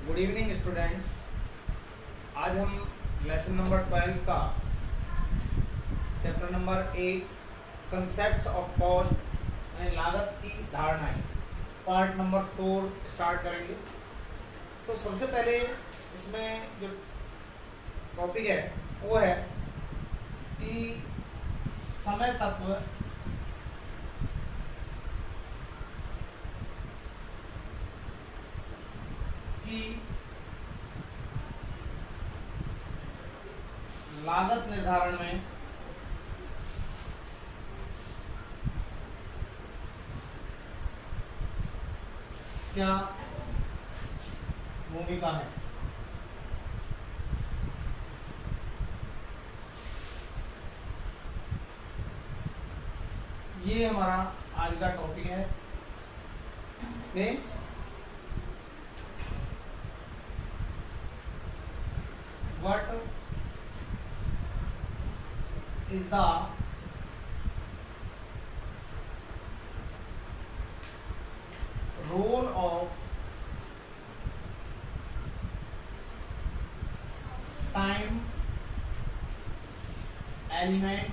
Good evening students. आज हम lesson number 12 का chapter number 8 concepts of cost यानी लागत की धारणाएं पार्ट नंबर 4 स्टार्ट करेंगे। तो सबसे पहले इसमें जो टॉपिक है वो है कि समय तत्व की लागत निर्धारण में क्या भूमिका है। ये हमारा आज का टॉपिक है। Means what is the role of time element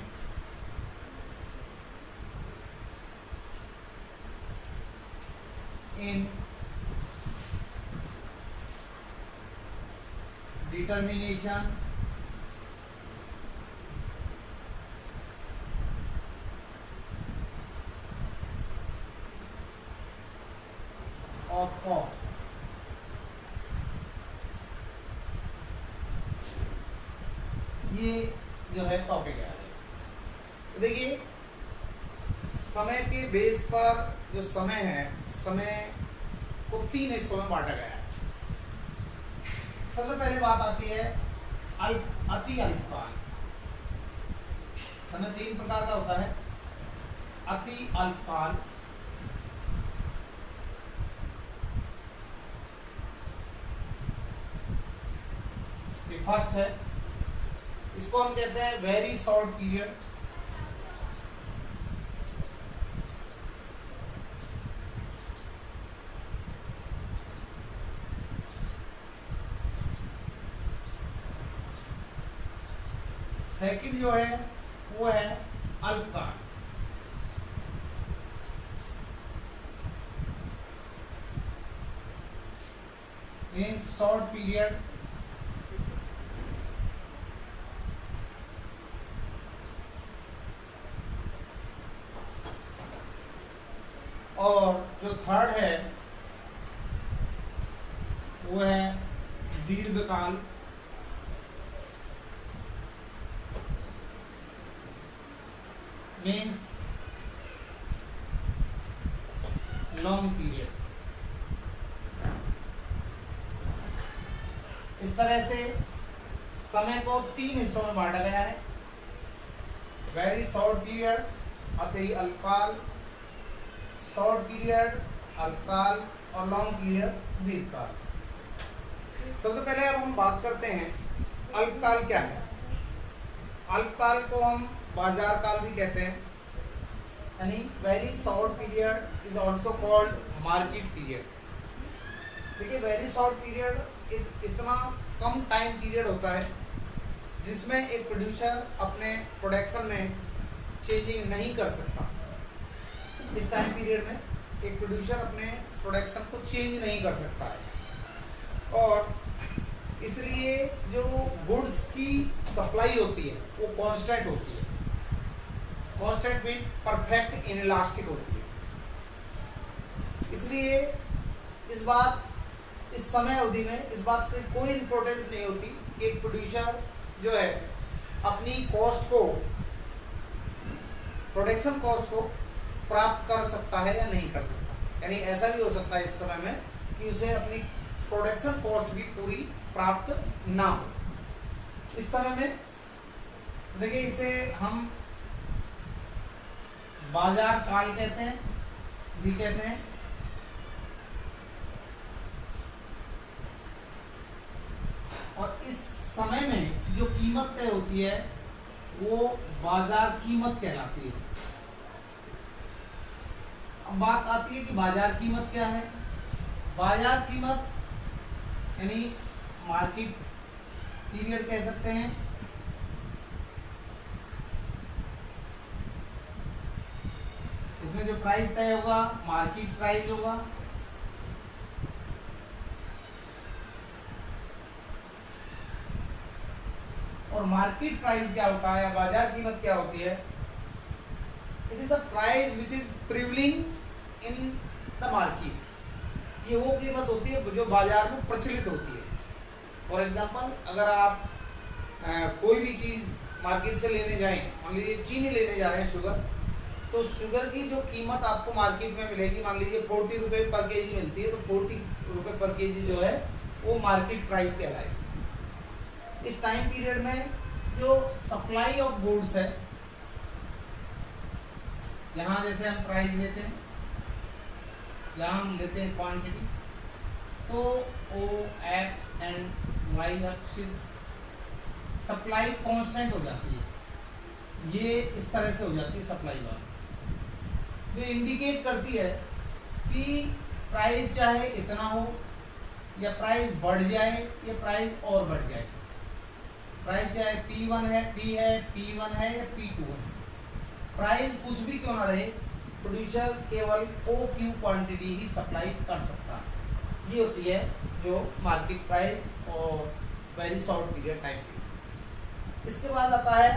in determination of cost। ये जो है टॉपिक है। तो देखिए समय के बेस पर जो समय है, समय को 3 हिस्सों में बांटा गया है। सबसे पहले बात आती है अति अल्पकाल। समय 3 प्रकार का होता है। अति अल्पकाल, ये फर्स्ट है। इसको हम कहते हैं वेरी शॉर्ट पीरियड। सेकंड जो है वो है अल्पकाल। Means short period. और जो थर्ड है वो है दीर्घकाल। Means long period. इस तरह से समय को 3 हिस्सों में बांटा गया है। वेरी शॉर्ट पीरियड, अति अल्पकाल, शॉर्ट पीरियड अल्पकाल और लॉन्ग पीरियड दीर्घकाल। सबसे पहले अब हम बात करते हैं अल्पकाल क्या है। अल्पकाल को हम बाजार काल भी कहते हैं, यानी very short period is also called market period. देखिए वेरी शॉर्ट पीरियड एक इतना कम टाइम पीरियड होता है जिसमें एक प्रोड्यूसर अपने प्रोडक्शन में चेंजिंग नहीं कर सकता। इस टाइम पीरियड में एक प्रोड्यूसर अपने प्रोडक्शन को चेंज नहीं कर सकता है और इसलिए जो गुड्स की सप्लाई होती है वो कांस्टेंट होती है। कांस्टेंट मीन परफेक्ट इनइलास्टिक होती है। इसलिए इस समय अवधि में इस बात की कोई इंपॉर्टेंस नहीं होती कि एक प्रोड्यूसर जो है अपनी कॉस्ट को, प्रोडक्शन कॉस्ट को प्राप्त कर सकता है या नहीं कर सकता। यानी ऐसा भी हो सकता है इस समय में कि उसे अपनी प्रोडक्शन कॉस्ट भी पूरी प्राप्त ना हो। इस समय में देखिए इसे हम बाजार काल कहते हैं, भी कहते हैं। और इस समय में जो कीमत तय होती है वो बाजार कीमत कहलाती है। अब बात आती है कि बाजार कीमत क्या है। बाजार कीमत यानी मार्केट पीरियड कह सकते हैं। इसमें जो प्राइस तय होगा मार्केट प्राइस होगा। और मार्केट प्राइस क्या होता है, बाजार कीमत क्या होती है? It is the price which is prevailing in the market. ये वो कीमत होती है जो बाजार में प्रचलित होती है। फॉर एग्जाम्पल, अगर आप कोई भी चीज़ मार्केट से लेने जाएं, मान लीजिए चीनी लेने जा रहे हैं, शुगर, तो शुगर की जो कीमत आपको मार्केट में मिलेगी, मान लीजिए 40 रुपये पर केजी मिलती है, तो 40 रुपये पर केजी जो है वो मार्केट प्राइस कहलाएगी। इस टाइम पीरियड में जो सप्लाई ऑफ गुड्स है, यहाँ जैसे हम प्राइस लेते हैं, यहाँ हम लेते हैं क्वांटिटी, तो O x and y axis supply constant हो जाती है। ये इस तरह से हो जाती है सप्लाई वाली, जो इंडिकेट करती है कि प्राइस चाहे इतना हो या प्राइस बढ़ जाए या प्राइस और बढ़ जाए। प्राइस चाहे P1 है, P1 है या P2 है, प्राइस कुछ भी क्यों ना रहे, प्रोड्यूसर केवल OQ क्वांटिटी ही सप्लाई कर सकता है। ये होती है जो मार्केट प्राइस और very short period time period. इसके बाद आता है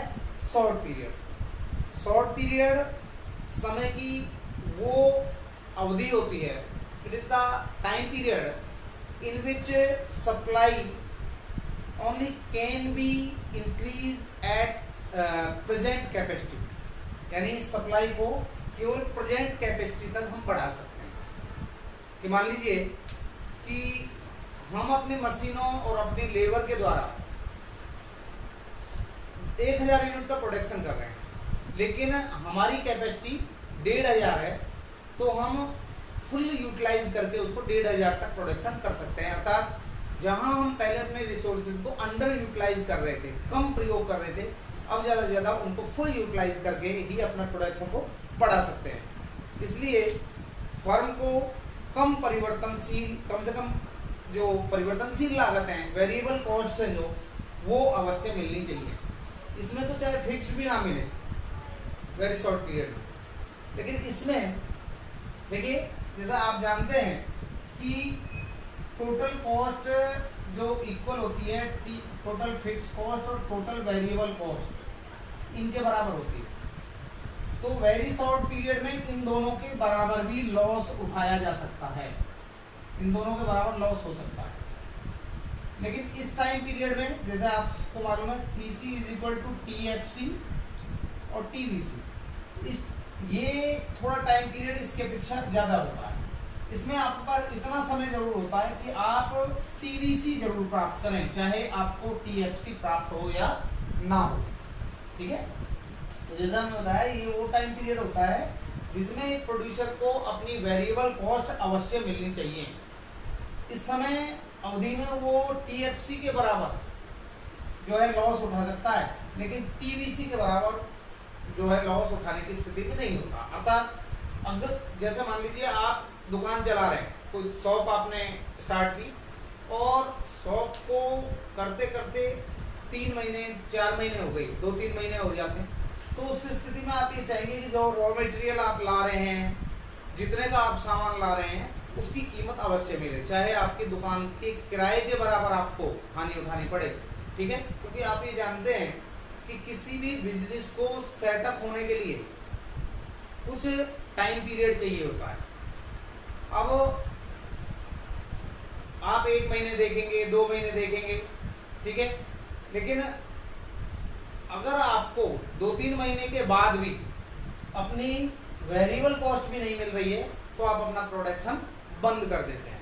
शॉर्ट पीरियड। शॉर्ट पीरियड समय की वो अवधि होती है, it is the time period in which supply only can be increased at present capacity, यानी सप्लाई को केवल प्रेजेंट कैपेसिटी तक हम बढ़ा सकते हैं। कि मान लीजिए कि हम अपनी मशीनों और अपनी लेबर के द्वारा 1000 यूनिट का प्रोडक्शन कर रहे हैं, लेकिन हमारी कैपेसिटी 1500 है, तो हम फुल यूटिलाइज करके उसको 1500 तक प्रोडक्शन कर सकते हैं। अर्थात जहां हम पहले अपने रिसोर्सेज को अंडर यूटिलाइज कर रहे थे, कम प्रयोग कर रहे थे, अब ज़्यादा से ज़्यादा उनको फुल यूटिलाइज करके ही अपना प्रोडक्शन को बढ़ा सकते हैं। इसलिए फर्म को कम परिवर्तनशील, कम से कम जो परिवर्तनशील लागत हैं, वेरिएबल कॉस्ट है जो, वो अवश्य मिलनी चाहिए। इसमें तो चाहे फिक्स भी ना मिले वेरी शॉर्ट पीरियड में, लेकिन इसमें देखिए, जैसा आप जानते हैं कि टोटल कॉस्ट जो इक्वल होती है टोटल फिक्स कॉस्ट और टोटल वेरिएबल कॉस्ट, इनके बराबर होती है। तो वेरी शॉर्ट पीरियड में इन दोनों के बराबर भी लॉस उठाया जा सकता है, इन दोनों के बराबर लॉस हो सकता है। लेकिन इस टाइम पीरियड में जैसे आपको मालूम है TC is equal to TFC और TVC, ये थोड़ा टाइम पीरियड इसके अपेक्षा ज़्यादा होता है। इसमें आपके पास इतना समय जरूर होता है कि आप TVC जरूर प्राप्त करें, चाहे आपको TFC प्राप्त हो या ना हो। ठीक है, तो जैसा हमने बताया, ये वो टाइम पीरियड होता है जिसमें एक प्रोड्यूसर को अपनी वेरिएबल कॉस्ट अवश्य मिलनी चाहिए। इस समय अवधि में वो TFC के बराबर जो है लॉस उठा सकता है, लेकिन TVC के बराबर जो है लॉस उठाने की स्थिति में नहीं होता। अर्थात अगर जैसे मान लीजिए आप दुकान चला रहे हैं, कोई शॉप आपने स्टार्ट की और शॉप को करते करते 3 महीने 4 महीने हो गई, 2-3 महीने हो जाते हैं, तो उस स्थिति में आप ये चाहेंगे कि जो रॉ मटेरियल आप ला रहे हैं, जितने का आप सामान ला रहे हैं, उसकी कीमत अवश्य मिले, चाहे आपकी दुकान के किराए के बराबर आपको हानि उठानी पड़े। ठीक है, क्योंकि आप ये जानते हैं कि किसी भी बिजनेस को सेटअप होने के लिए कुछ टाइम पीरियड चाहिए होता है। अब आप 1 महीने देखेंगे, 2 महीने देखेंगे, ठीक है, लेकिन अगर आपको 2-3 महीने के बाद भी अपनी वेरिएबल कॉस्ट भी नहीं मिल रही है, तो आप अपना प्रोडक्शन बंद कर देते हैं।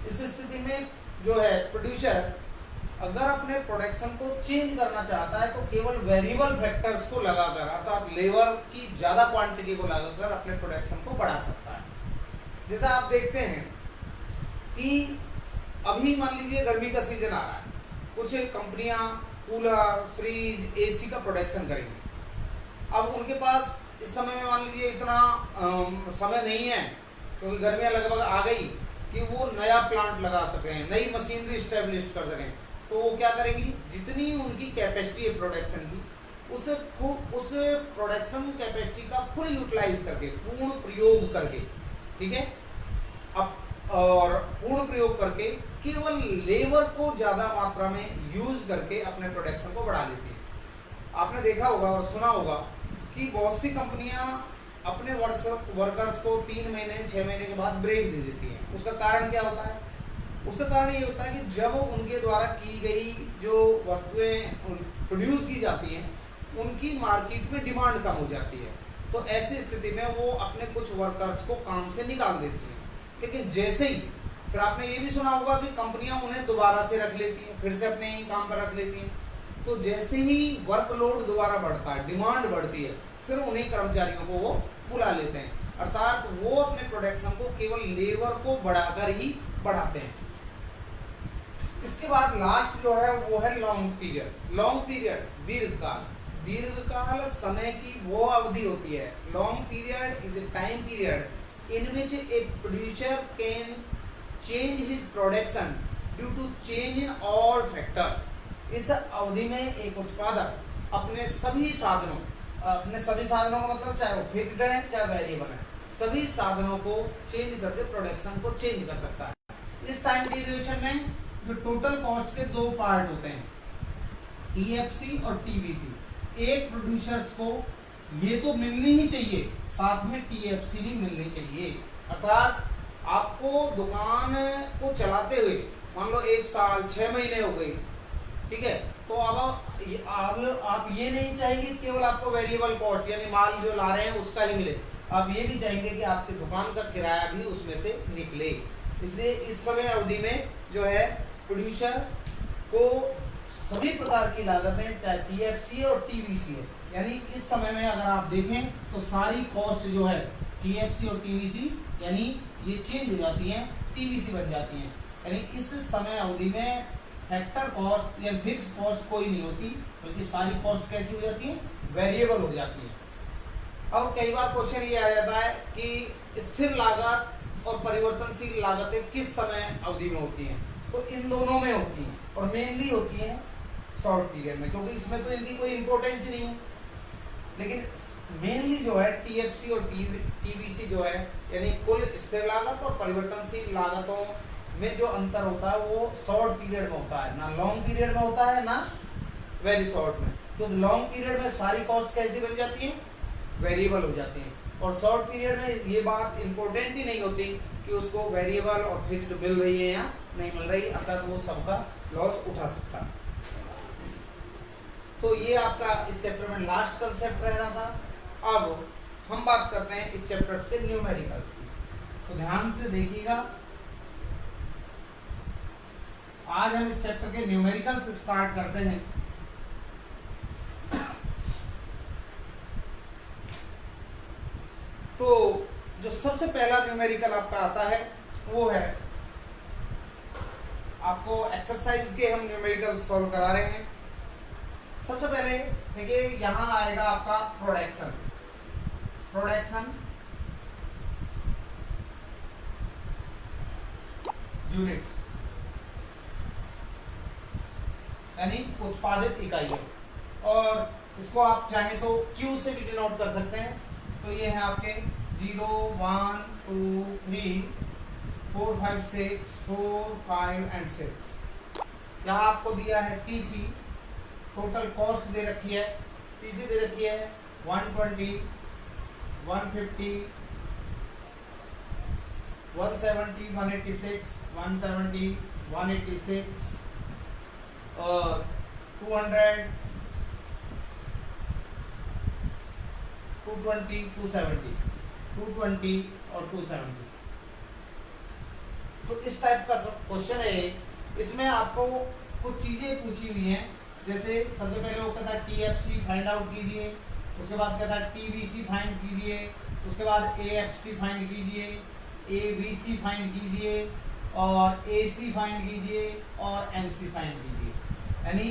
इस स्थिति में जो है प्रोड्यूसर अगर अपने प्रोडक्शन को चेंज करना चाहता है, तो केवल वेरिएबल फैक्टर्स को लगाकर, अर्थात लेबर की ज़्यादा क्वांटिटी को लगाकर अपने प्रोडक्शन को बढ़ा सकता है। जैसा आप देखते हैं कि अभी मान लीजिए गर्मी का सीजन आ रहा है, कुछ कंपनियां कूलर, फ्रिज, AC का प्रोडक्शन करेंगी। अब उनके पास इस समय में मान लीजिए इतना समय नहीं है, क्योंकि गर्मियां लगभग आ गई, कि वो नया प्लांट लगा सकें, नई मशीनरी स्टेब्लिश कर सकें, तो वो क्या करेंगी, जितनी उनकी कैपेसिटी है प्रोडक्शन की, उस प्रोडक्शन कैपेसिटी का फुल यूटिलाइज करके, पूर्ण प्रयोग करके, ठीक है, अब और पूर्ण प्रयोग करके केवल लेबर को ज़्यादा मात्रा में यूज करके अपने प्रोडक्शन को बढ़ा लेती है। आपने देखा होगा और सुना होगा कि बहुत सी कंपनियां अपने वर्कर्स को 3 महीने 6 महीने के बाद ब्रेक दे देती हैं। उसका कारण क्या होता है? उसका कारण ये होता है कि जब उनके द्वारा की गई जो वस्तुएं प्रोड्यूस की जाती हैं उनकी मार्केट में डिमांड कम हो जाती है, तो ऐसी स्थिति में वो अपने कुछ वर्कर्स को काम से निकाल देती हैं। लेकिन जैसे ही फिर आपने ये भी सुना होगा कि कंपनियां उन्हें दोबारा से रख लेती हैं, फिर से अपने ही काम पर रख लेती हैं। तो जैसे ही वर्कलोड दोबारा बढ़ता है, डिमांड बढ़ती है, फिर उन्हीं कर्मचारियों को वो बुला लेते हैं, अर्थात वो अपने प्रोडक्शन को केवल लेबर को बढ़ाकर ही बढ़ाते हैं। इसके बाद लास्ट जो है वो है लॉन्ग पीरियड। लॉन्ग पीरियड दीर्घकाल, दीर्घकाल समय की वो अवधि होती है। Long period is a time period in which a producer can change his production due to change in all factors. इस अवधि में एक उत्पादक अपने सभी साधनों का मतलब चाहे वो फिक्स्ड है चाहे वेरिएबल है, सभी साधनों को चेंज करके प्रोडक्शन को चेंज कर सकता है। इस टाइम ड्यूरेशन में जो टोटल कॉस्ट के 2 पार्ट होते हैं, टीएफसी और टीवीसी। एक प्रोड्यूसर्स को ये तो मिलनी ही चाहिए, साथ में टीएफसी भी मिलनी चाहिए। अर्थात आपको दुकान को चलाते हुए मान लो 1 साल 6 महीने हो गए, ठीक है, तो अब आप ये नहीं चाहेंगे केवल आपको वेरिएबल कॉस्ट यानी माल जो ला रहे हैं उसका ही मिले, आप ये भी चाहेंगे कि आपकी दुकान का किराया भी उसमें से निकले। इसलिए इस समय अवधि में जो है प्रोड्यूसर को सभी प्रकार की लागतें चाहे टीएफसी और टीवीसी है, यानी इस समय में अगर आप देखें तो सारी कॉस्ट जो है टीएफसी और टीवीसी यानी ये चेंज हो जाती हैं, टीवीसी बन जाती हैं। यानी इस समय अवधि में फैक्टर कॉस्ट या फिक्स कॉस्ट कोई नहीं होती, बल्कि सारी कॉस्ट कैसी हो जाती है, वेरिएबल हो जाती है। अब कई बार क्वेश्चन ये आ जाता है कि स्थिर लागत और परिवर्तनशील लागतें किस समय अवधि में होती हैं, तो इन दोनों में होती हैं और मेनली होती हैं शॉर्ट पीरियड में, क्योंकि इसमें तो इनकी कोई इंपॉर्टेंस ही नहीं है। लेकिन मेनली जो है टीएफसी और टीवीसी जो है यानी कुल स्थिर लागत और परिवर्तनशील लागतों में जो अंतर होता है वो शॉर्ट पीरियड में होता है, ना लॉन्ग पीरियड में होता है ना वेरी शॉर्ट में। तो लॉन्ग पीरियड में सारी कॉस्ट कैसी बन जाती है, वेरिएबल हो जाती है, और शॉर्ट पीरियड में ये बात इंपॉर्टेंट ही नहीं होती कि उसको वेरिएबल और फिक्स्ड मिल रही है या नहीं मिल रही, अर्थात वो सबका लॉस उठा सकता है। तो ये आपका इस चैप्टर में लास्ट कंसेप्ट रह रहा था। अब हम बात करते हैं इस चैप्टर के न्यूमेरिकल्स की, तो ध्यान से देखिएगा। आज हम इस चैप्टर के न्यूमेरिकल्स स्टार्ट करते हैं। तो जो सबसे पहला न्यूमेरिकल आपका आता है वो है, आपको एक्सरसाइज के हम न्यूमेरिकल सॉल्व करा रहे हैं। सबसे पहले देखिए यहां आएगा आपका प्रोडक्शन यूनिट्स यानी उत्पादित इकाइयों, और इसको आप चाहें तो Q से भी डिनोट कर सकते हैं। तो ये है आपके 0 1 2 3 4 5 6 4 5 एंड 6। यहाँ आपको दिया है TC, टोटल कॉस्ट दे रखी है, TC दे रखी है 120 150 170 186 170 186 और 200 220 270 220 और 270। तो इस टाइप का क्वेश्चन है। इसमें आपको कुछ चीजें पूछी हुई हैं, जैसे सबसे पहले वो कहता है टीएफसी फाइंड आउट कीजिए, उसके बाद कहता है टीवीसी फाइंड कीजिए, उसके बाद एएफसी फाइंड कीजिए, एबीसी फाइंड कीजिए और एसी फाइंड कीजिए और एनसी फाइंड कीजिए। यानी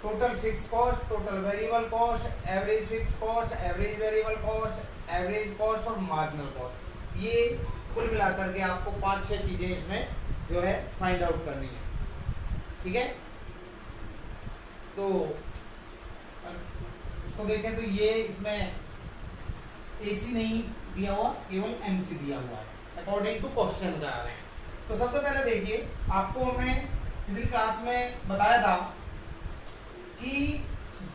total fixed cost, total variable cost, average fixed cost, average variable cost, average cost और मार्जिनल कॉस्ट, ये कुल मिलाकर के आपको 5-6 चीजें इसमें जो है फाइंड आउट करनी है, ठीक है। तो इसको देखें तो ये इसमें एसी नहीं दिया हुआ, केवल एमसी दिया हुआ है अकॉर्डिंग टू क्वेश्चन बता रहे हैं। तो सबसे पहले देखिए, आपको हमने पिछली क्लास में बताया था कि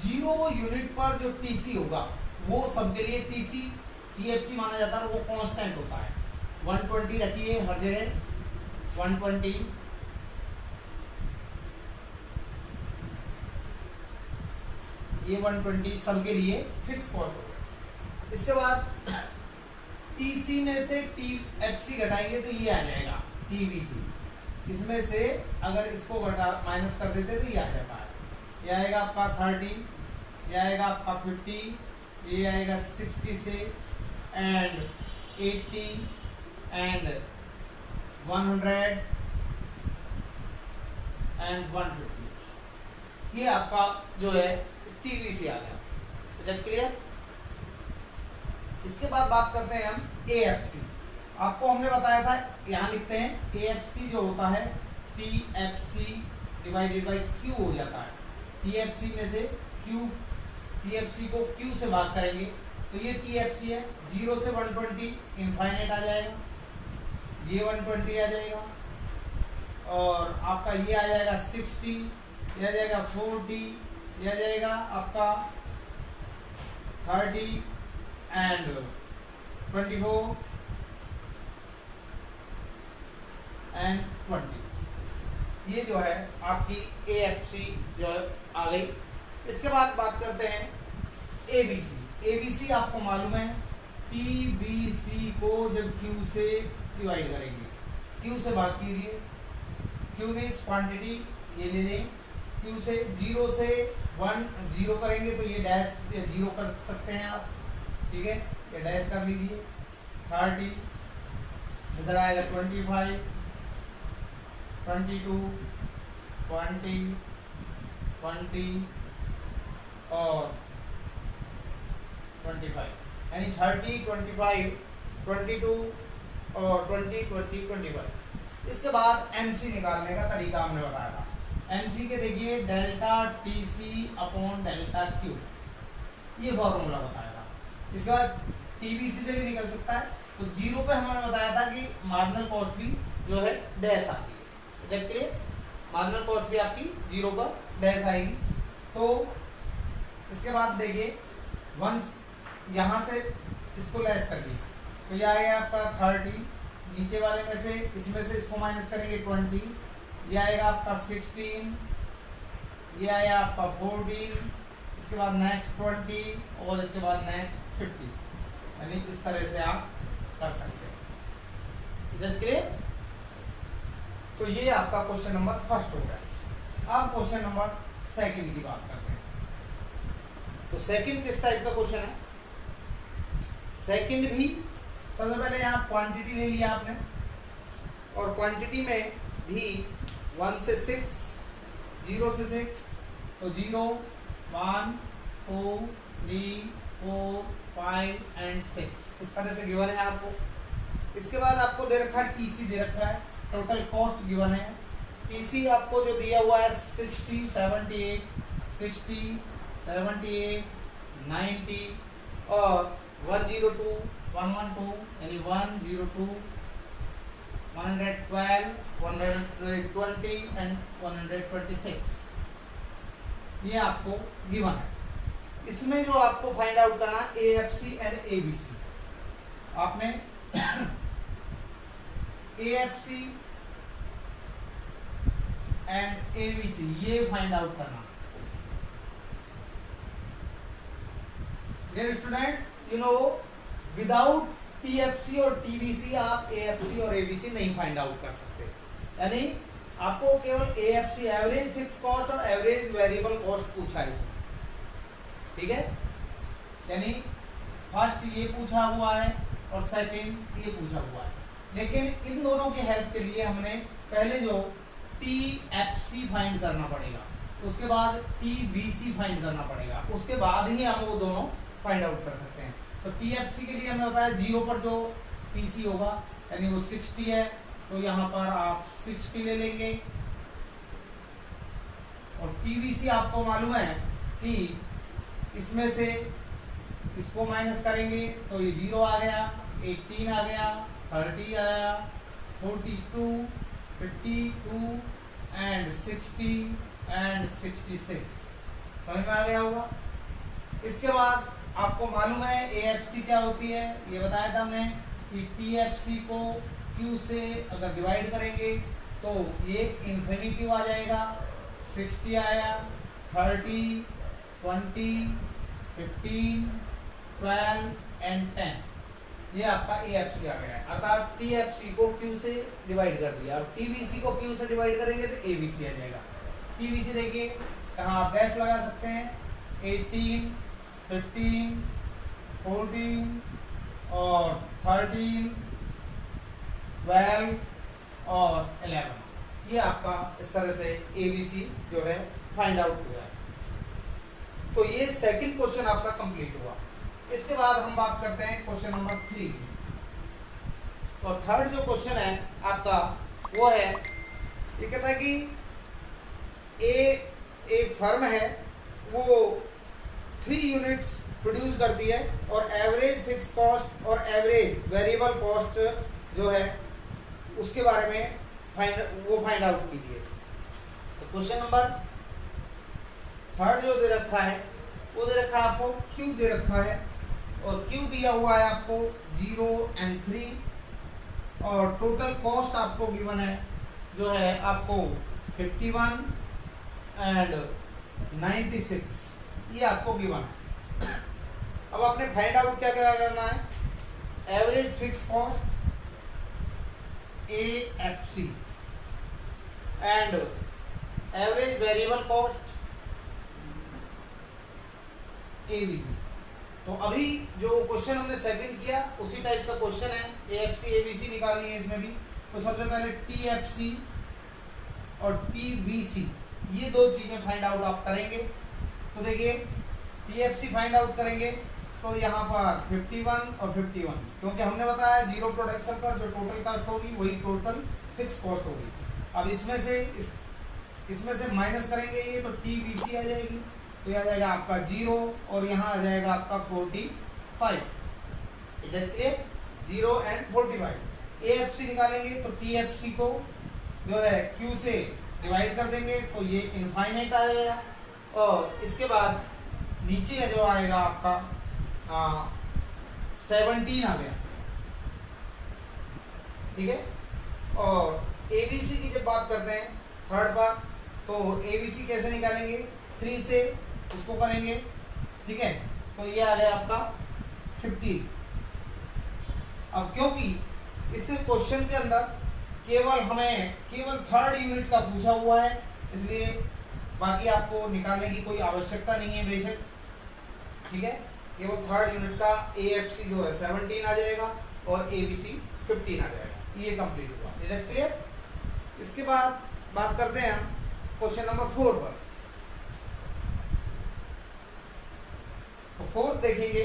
0 यूनिट पर जो टीसी होगा वो सबके लिए टीसी टीएफसी माना जाता है, वो कांस्टेंट होता है। 120 रखिए हर जगह, 120 ये 120 सबके लिए फिक्स कॉस्ट होगा। इसके बाद टीसी में से टीएफसी घटाएंगे तो ये आ जाएगा टीवीसी। इसमें से अगर इसको घटा माइनस कर देते तो ये आ जाता है, ये आएगा आपका 30, ये आएगा आपका 50, ये आएगा 66 एंड 80 एंड 100 एंड 150। ये आपका जो है टीवीसी आ गया, क्लियर। इसके बाद बात करते हैं हम एएफसी। आपको हमने बताया था, यहाँ लिखते हैं एएफसी जो होता है टीएफसी डिवाइडेड बाय क्यू हो जाता है। टीएफसी में से क्यू, टीएफसी को क्यू से भाग करेंगे तो ये टीएफसी है। 0 से 120 इनफाइनाइट आ जाएगा, ये 120 आ जाएगा, और आपका ये आ जाएगा 60, ये आ जाएगा 40, ये आ जाएगा आपका 30 एंड 24 एंड 20। ये जो है आपकी एएफसी जो है आ गई। इसके बाद बात करते हैं एबीसी। एबीसी आपको मालूम है टीबीसी को जब क्यू से डिवाइड करेंगे, क्यू से भाग कीजिए, क्यू मीन्स क्वांटिटी, ये ले लें। क्यू से 0 से 1 0 करेंगे तो ये डैश 0 कर सकते हैं आप, ठीक है, ये डैश कर लीजिए। 30, इधर आएगा 25, 22, 20, 20 और 25, यानी 30, 25, 22 और 20, 20, 25। इसके बाद एमसी निकालने का तरीका हमने बताया था। एमसी के देखिए delta TC upon delta Q, ये फॉर्मूला बताया था। इसके बाद टीबीसी से भी निकल सकता है। तो 0 पे हमने बताया था कि मार्जिनल कॉस्ट भी जो है डैश आती है, देखिए मार्जिनल कॉस्ट भी आपकी 0 पर डैश आएगी। तो इसके बाद देखिए वंस यहाँ से इसको लेस कर लीजिए तो ये आएगा आपका 30, नीचे वाले में से इसमें से इसको माइनस करेंगे 20, ये आएगा आपका 16, ये आया आपका 14, इसके बाद नेक्स्ट 20 और इसके बाद नेक्स्ट 50। यानी इस तरह से आप कर सकते हैं, इज इट क्लियर। तो ये आपका क्वेश्चन नंबर फर्स्ट हो गया। अब क्वेश्चन नंबर सेकंड की बात करते हैं। तो सेकंड किस टाइप का क्वेश्चन है? सेकंड भी सबसे पहले यहाँ क्वांटिटी ले लिया आपने, और क्वांटिटी में भी 1 से 6, 0 से 6, तो 0, 1, 2, 3, 4, 5 एंड 6 इस तरह से गिवन है आपको। इसके बाद आपको दे रखा है टीसी दे रखा है, टोटल कॉस्ट गिवन है। टीसी आपको जो दिया हुआ है 60, 78, 60, 78, 90 और 102, 112 यानी 102, 112, 120 एंड 126 ये आपको गिवन है। इसमें जो आपको फाइंड आउट करना एएफसी एंड एबीसी, आपने एएफसी एंड एबीसी ये फाइंड आउट करना। Dear students, you know without TFC और टीबीसी आप एएफसी और एबीसी नहीं फाइंड आउट कर सकते। यानी आपको केवल एएफसी एवरेज फिक्स कॉस्ट और एवरेज वेरिएबल कॉस्ट पूछा है इसमें, ठीक है। यानी फर्स्ट ये पूछा हुआ है और सेकंड ये पूछा हुआ है, लेकिन इन दोनों के हेल्प के लिए हमने पहले जो टीएफसी फाइंड करना पड़ेगा, उसके बाद टीबीसी फाइंड करना पड़ेगा, उसके बाद ही हम वो दोनों फाइंड आउट कर सकते हैं। तो टीएफसी के लिए हमें बताया 0 पर जो टीसी होगा यानी वो 60 है, तो यहाँ पर आप 60 ले लेंगे। और पीवीसी आपको मालूम है कि इसमें से इसको माइनस करेंगे तो ये 0 आ गया, 18 आ गया, 30 आया, 42, 52 एंड 60 एंड 66। समझ में आ गया होगा। इसके बाद आपको मालूम है AFC क्या होती है, ये बताया था हमने कि TFC को Q से अगर डिवाइड करेंगे तो ये इन्फिनिटिव आ जाएगा। 60 आया, 30, 20, 15, 12 एंड 10, ये आपका AFC आ गया है। अर्थात TFC को Q से डिवाइड कर दिया। अब TBC को Q से डिवाइड करेंगे तो ABC आ जाएगा। TBC देखिए कहाँ आप गैस लगा सकते हैं, 18, 15, 14 और 13, 12 और 11, ये आपका इस तरह से ABC जो है फाइंड आउट हुआ है। तो ये सेकंड क्वेश्चन आपका कंप्लीट हुआ। इसके बाद हम बात करते हैं क्वेश्चन नंबर 3 की। और थर्ड जो क्वेश्चन है आपका वो है, ये कहता है कि एक फर्म है, वो 3 यूनिट्स प्रोड्यूस करती है और एवरेज फिक्स कॉस्ट और एवरेज वेरिएबल कॉस्ट जो है उसके बारे में फाइंड आउट कीजिए। तो क्वेश्चन नंबर थर्ड जो दे रखा है वो दे रखा है आपको Q दे रखा है, और Q दिया हुआ है आपको 0 एंड 3, और टोटल कॉस्ट आपको गिवन है जो है आपको 51 एंड 96, ये आपको गिवन है। अब आपने फाइंड आउट क्या क्या करना है, average fixed cost AFC and average variable cost ABC। तो अभी जो क्वेश्चन हमने सेकंड किया उसी टाइप का क्वेश्चन है, AFC ABC निकालनी है इसमें भी। तो सबसे पहले TFC और TBC ये दो चीजें फाइंड आउट आप करेंगे। तो देखिए TFC फाइंड आउट करेंगे तो यहाँ पर 51 और 51, क्योंकि हमने बताया जीरो प्रोडक्शन पर जो टोटल कॉस्ट होगी वही टोटल फिक्स कॉस्ट होगी। अब इसमें से माइनस करेंगे ये, तो TBC आ जाएगी, तो यह आ जाएगा आपका 0 और यहाँ आ जाएगा आपका 45, इधर के 0 एंड 45। AFC निकालेंगे तो TFC को जो है Q से डिवाइड कर देंगे तो ये इनफाइनाइट आ जाएगा, और इसके बाद नीचे जो आएगा आपका 17 आ गया, ठीक है। और ABC की जब बात करते हैं थर्ड बार, तो ABC कैसे निकालेंगे, 3 से इसको करेंगे, ठीक है, तो ये आ गया आपका 50। अब क्योंकि इस क्वेश्चन के अंदर केवल थर्ड यूनिट का पूछा हुआ है, इसलिए बाकी आपको निकालने की कोई आवश्यकता नहीं है बेशक, ठीक है। केवल थर्ड यूनिट का AFC जो है 17 आ जाएगा और ABC 15 आ जाएगा, ये कंप्लीट हुआ। क्लियर। इसके बाद बात करते हैं हम क्वेश्चन नंबर 4 पर। तो फोर्थ देखेंगे,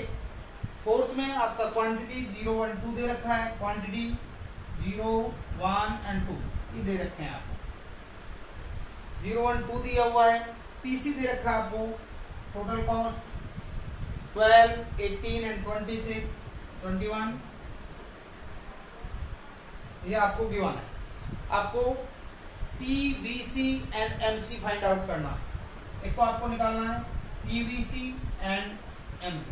फोर्थ में आपका क्वांटिटी 0, 1, 2 दे रखा है, क्वांटिटी 0, 1 एंड 2 ये दे रखे हैं आपको। 0, 1, 2 दिया हुआ है, TC दे रखा है आपको, टोटल कॉस्ट 12, 18 एंड 26, 21, ये आपको गिवन है। आपको TBC and MC find out करना है। एक तो आपको निकालना है TBC एंड MC,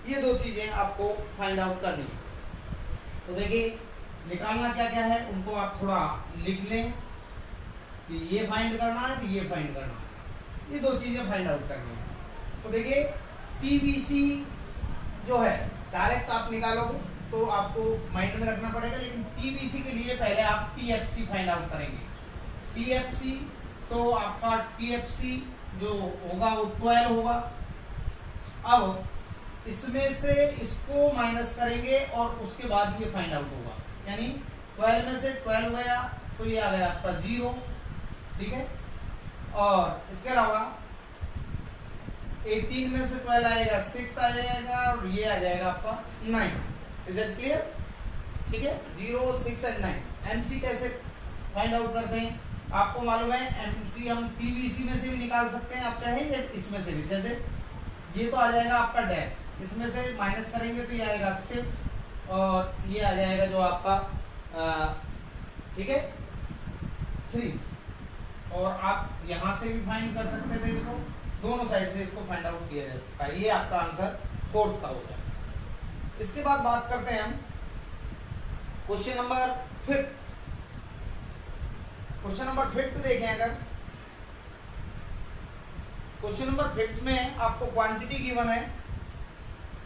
ये दो चीजें आपको फाइंड आउट करनी है। तो देखिए निकालना क्या क्या है उनको आप थोड़ा लिख लें कि ये फाइंड करना है कि ये फाइंड करना है, ये दो चीजें फाइंड आउट करनी है। तो देखिए TBC जो है डायरेक्ट आप निकालोगे तो आपको माइंड में रखना पड़ेगा, लेकिन TBC के लिए पहले आप TFC फाइंड आउट करेंगे। TFC तो आपका TFC जो होगा वो 12 होगा। अब इसमें से इसको माइनस करेंगे और उसके बाद ये फाइंड आउट होगा, यानी 12 में से 12 गया तो ये आ गया आपका 0, ठीक है। और इसके अलावा 18 में से 12 आएगा 6 आ जाएगा और ये आ जाएगा आपका 9। Is it clear? ठीक है, 0, 6 एंड 9। एमसी कैसे फाइंड आउट करते हैं, आपको मालूम है एमसी हम टीवीसी में से भी निकाल सकते हैं, आप चाहे या इसमें से भी। जैसे ये तो आ जाएगा आपका डैश, इसमें से माइनस करेंगे तो ये आएगा 6 और ये आ जाएगा जो आपका ठीक है 3। और आप यहाँ से भी फाइंड कर सकते थे इसको, दोनों साइड से इसको फाइंड आउट किया जा सकता है। ये आपका आंसर 4th का हो जाएगा। इसके बाद बात करते हैं हम question number 5th। Question number 5th देखें, अगर क्वेश्चन नंबर 5th में आपको क्वांटिटी गिवन है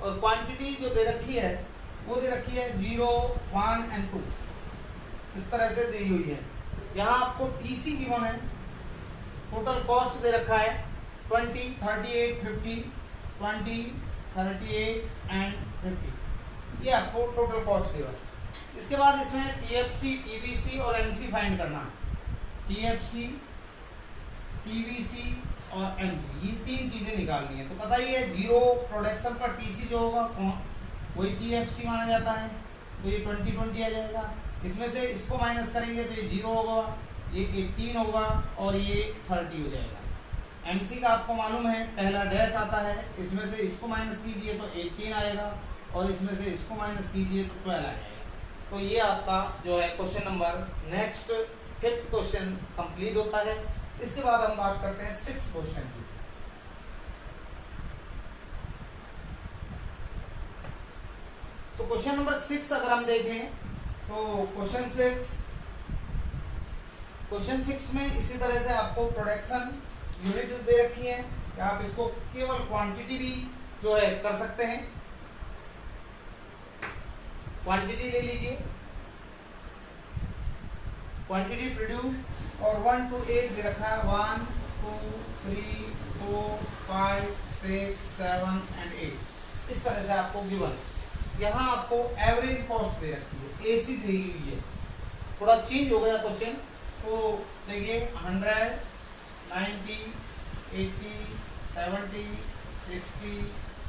और क्वांटिटी जो दे रखी है वो दे रखी है 0, 1 एंड 2, इस तरह से दी हुई है। यहाँ आपको टीसी गिवन है, टोटल कॉस्ट दे रखा है 20, 38, 50, 20, 38 एंड 50, ये आपको टोटल कॉस्ट गिवन है। इसके बाद इसमें टीएफसी, टीवीसी और एमसी फाइंड करना है। टीएफसी, टीवीसी और एमसी, ये 3 चीजें निकालनी है। तो पता ही है 0 प्रोडक्शन पर टीसी जो होगा वही टीएफसी माना जाता है, तो ये 20 आ जाएगा। इसमें से इसको माइनस करेंगे तो ये 0 होगा, ये 18 होगा और ये 30 हो जाएगा। एमसी का आपको मालूम है पहला डैश आता है, इसमें से इसको माइनस कीजिए तो 18 आएगा और इसमें से इसको माइनस कीजिए तो 12 आ जाएगा। तो ये आपका जो है question number next 5th question complete होता है। इसके बाद हम बात करते हैं 6th क्वेश्चन की। तो क्वेश्चन नंबर 6 अगर हम देखें तो क्वेश्चन 6 में इसी तरह से आपको प्रोडक्शन यूनिट दे रखी है कि आप इसको केवल क्वांटिटी भी जो है कर सकते हैं। क्वांटिटी ले लीजिए, क्वांटिटी प्रोड्यूस और 1 to 8 दे रखा है, 1, 2, 3, 4, 5, 6, 7 एंड 8, इस तरह से आपको गिवन। यहाँ आपको एवरेज कॉस्ट दे रखी है, एसी दी हुई है। थोड़ा चेंज हो गया क्वेश्चन, तो देखिए 100, 90, 80, 70, 60,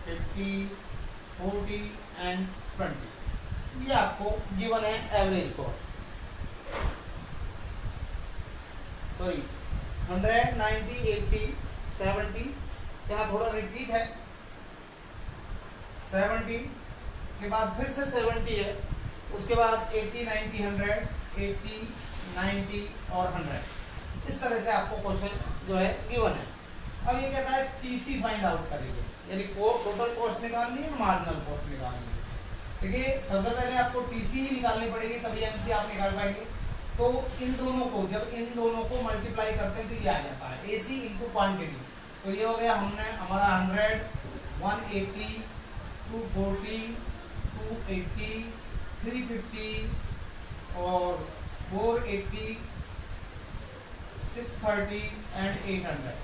50, 40 एंड 20, ये आपको गिवन है एवरेज कॉस्ट। सॉरी 100, 90, 80, 70, यहाँ थोड़ा रिपीट है, 70 के बाद फिर से 70 है, उसके बाद 80, 90, 100, 80, 90 और 100, इस तरह से आपको क्वेश्चन जो है गिवन है। अब ये कहता है टीसी फाइंड आउट करेंगे, यानी टोटल कॉस्ट निकालनी है, मार्जिनल कॉस्ट निकालनी है। देखिए सबसे पहले आपको टीसी ही निकालनी पड़ेगी, तभी एमसी आप निकाल पाएंगे। तो इन दोनों को जब इन दोनों को मल्टीप्लाई करते हैं तो ये आ जाता है एसी इंटू क्वांटिटी। तो ये हो गया हमारा 100, 180, 240, 280, 350 और 480, 630 एंड 800,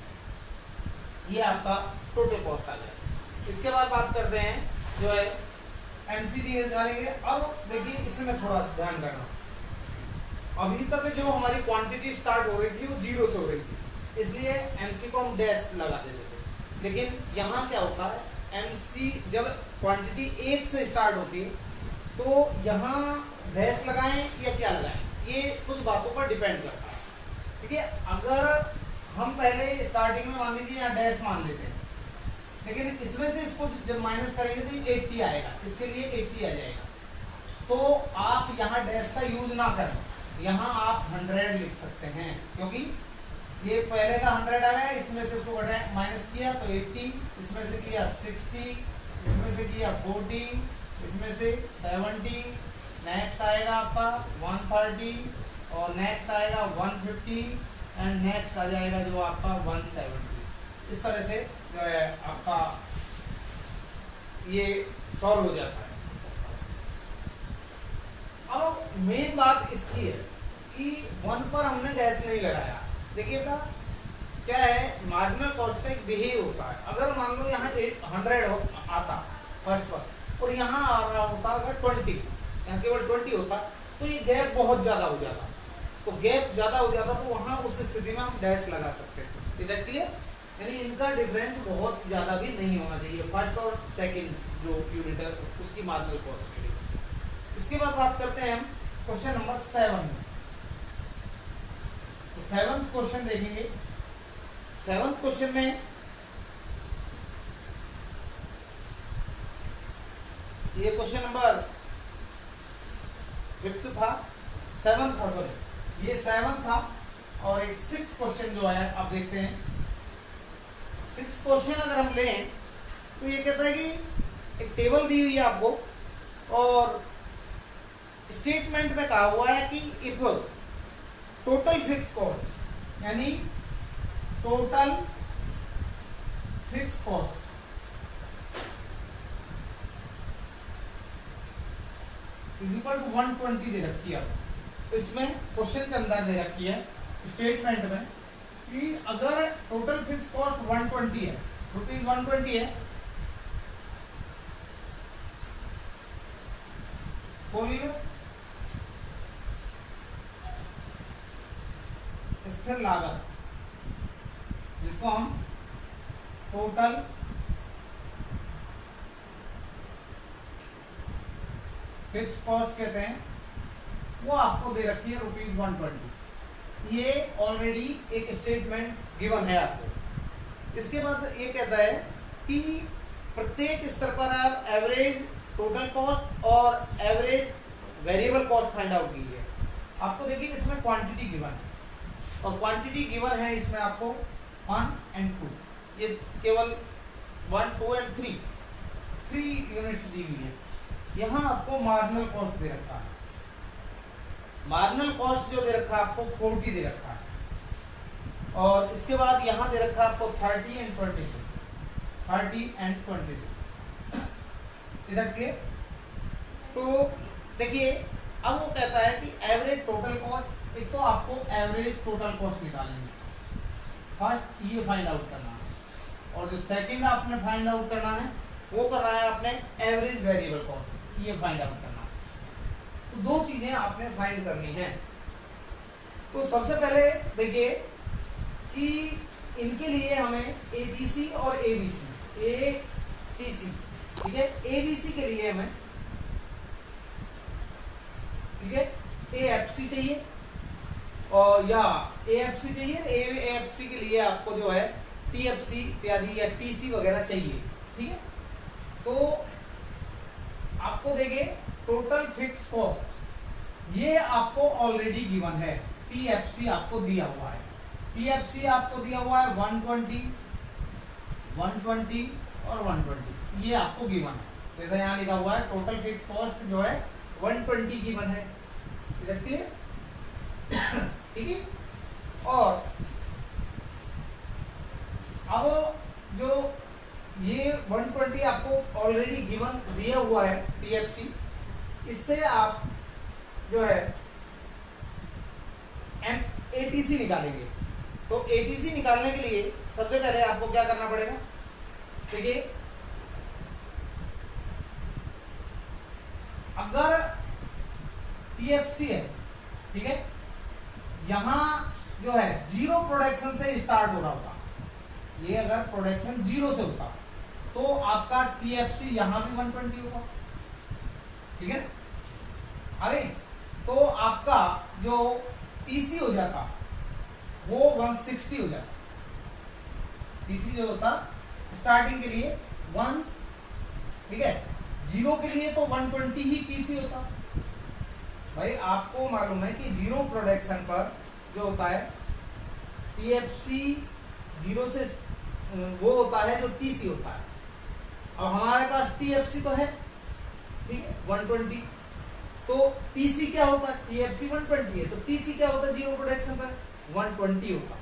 ये आपका टोटल कॉस्ट आ गया। इसके बाद बात करते हैं जो है एमसीडी निकालेंगे। अब देखिए इसमें थोड़ा ध्यान करना, अभी तक जो हमारी क्वांटिटी स्टार्ट हो रही थी वो 0 से हो रही थी, इसलिए एमसी को हम डैश लगा देते थे। लेकिन यहाँ क्या होता है, एमसी जब क्वांटिटी 1 से स्टार्ट होती है तो यहाँ डैश लगाएं या क्या लगाएं, ये कुछ बातों पर डिपेंड करता है। ठीक है, अगर हम पहले स्टार्टिंग में मान लीजिए यहाँ डैश मान लेते हैं, लेकिन इसमें से इसको जब माइनस करेंगे तो ये 80 आएगा, इसके लिए 80 आ जाएगा। तो आप यहाँ डैश का यूज ना करें, यहाँ आप 100 लिख सकते हैं, क्योंकि ये पहले का 100 आया, इसमें से इसको घटाया माइनस किया तो 80, इसमें से किया 60, इसमें से किया 40, इसमें से 70, नेक्स्ट आएगा आपका 130 और नेक्स्ट आएगा 150 एंड नेक्स्ट आ जाएगा जो आपका 170। इस तरह से जो है आपका ये सॉल्व हो जाता है। अब मेन बात इसकी है कि 1 पर हमने डैश नहीं लगाया। देखिए बेटा क्या है, मार्जिनल कॉस्ट का एक बिहेव होता है। अगर मान लो यहाँ 100 आता फर्स्ट पर और यहाँ आ रहा होता अगर 20, यहाँ केवल 20 होता तो ये गैप बहुत ज़्यादा हो जाता। तो गैप ज़्यादा हो जाता तो वहाँ उस स्थिति में हम डैश लगा सकते थे। क्लियर, यानी इनका डिफरेंस बहुत ज़्यादा भी नहीं होना चाहिए, फर्स्ट और सेकंड जो यूनिट है उसकी मार्जिनल कॉस्ट के लिए। इसके बाद बात करते हैं हम क्वेश्चन नंबर 7 में। तो 7th क्वेश्चन देखेंगे। 7th क्वेश्चन में ये क्वेश्चन नंबर 5th था, 7th था, सॉरी ये 7th था। और एक 6th क्वेश्चन जो है आप देखते हैं। 6th क्वेश्चन अगर हम लें तो ये कहता है कि एक टेबल दी हुई है आपको और स्टेटमेंट में कहा हुआ है कि इफ टोटल फिक्स कॉस्ट यानी total fixed cost is equal to 120 दे रखी है। तो इसमें क्वेश्चन के अंदर दे रखी है स्टेटमेंट में कि अगर टोटल फिक्स कॉस्ट 120 है, रुपीज 120 है, कुल स्थिर लागत जिसको हम टोटल फिक्स कॉस्ट कहते हैं, वो आपको दे रखी है रुपीज 120। ये ऑलरेडी एक स्टेटमेंट गिवन है आपको। इसके बाद ये कहता है कि प्रत्येक स्तर पर आप एवरेज टोटल कॉस्ट और average variable cost find out कीजिए। आपको देखिए इसमें क्वांटिटी गिवन है और क्वांटिटी गिवन है इसमें आपको 1 और 2, ये केवल 1, 2 और 3 यूनिट्स दी हुई है। यहाँ आपको मार्जिनल कॉस्ट दे रखा है, मार्जिनल कॉस्ट जो दे रखा है आपको 40 दे रखा है। और इसके बाद यहाँ दे रखा है आपको 30 और 26 इधर के। तो देखिए अब वो कहता है कि एवरेज टोटल कॉस्ट, एक तो आपको एवरेज टोटल कॉस्ट निकालेंगे, फर्स्ट ये फाइंड आउट करना है, और जो सेकंड आपने फाइंड आउट करना है वो करना है आपने एवरेज वेरिएबल कॉस्ट, ये फाइंड आउट करना है। तो दो चीजें आपने फाइंड करनी है। तो सबसे पहले देखिए कि इनके लिए हमें एटीसी और एबीसी, एटीसी ठीक है, एबीसी के लिए हमें ठीक है एएफसी चाहिए और या एएफसी चाहिए, एएफसी के लिए आपको जो है टीएफसी इत्यादि या टीसी वगैरह चाहिए। ठीक है, तो आपको देखिए टोटल फिक्स कॉस्ट ये आपको ऑलरेडी गिवन है, टीएफसी आपको दिया हुआ है, टीएफसी आपको दिया हुआ है 120, 120 और 120, ये आपको गिवन है। जैसा यहाँ लिखा हुआ है टोटल फिक्स कॉस्ट जो है 120 गिवन है, क्लियर ठीक है। और अब जो ये 120 आपको ऑलरेडी गिवन दिया हुआ है टीएफसी, इससे आप जो है एटीसी निकालेंगे। तो एटीसी निकालने के लिए सबसे पहले आपको क्या करना पड़ेगा, देखिए अगर टीएफसी है ठीक है, यहां जो है जीरो प्रोडक्शन से स्टार्ट हो रहा होगा, ये अगर प्रोडक्शन जीरो से होता तो आपका टीएफसी यहां भी 120 होगा, ठीक है। आगे तो आपका जो टीसी हो जाता वो 160 हो जाता, टीसी जो होता स्टार्टिंग के लिए 1, ठीक है, जीरो के लिए तो 120 ही टीसी होता। भाई आपको मालूम है कि जीरो प्रोडक्शन पर जो होता है टीएफसी जीरो से वो होता है जो टीसी होता है। अब हमारे पास टीएफसी तो है ठीक है 120, तो टीसी क्या होता है, टीएफसी 120 है तो टीसी क्या होता है जीरो प्रोडक्शन पर 120 होता।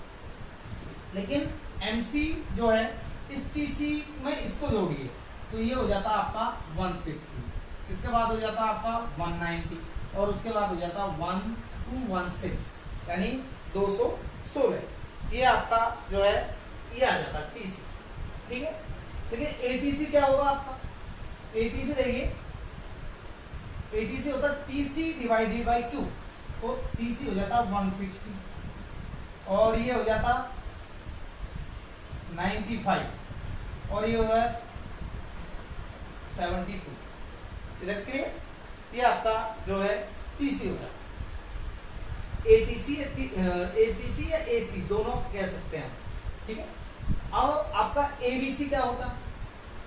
लेकिन एमसी जो है इस टीसी में इसको जोड़िए तो ये हो जाता आपका 160, इसके बाद हो जाता आपका 190 और उसके बाद हो जाता 1216 यानी 216, ये आपका जो है ये आ जाता टीसी, ठीक है। देखिए एटीसी क्या होगा आपका, एटीसी देखिए एटीसी होता टीसी डिवाइडेड बाई क्यू, तो टीसी हो जाता 160 और ये हो जाता 95 और ये हो जाता 72, इधर के ये आपका जो है टीसी हो जाएगा। एटीसी एटीसी या एसी दोनों कह सकते हैं, ठीक है। अब आपका एबीसी क्या होता है?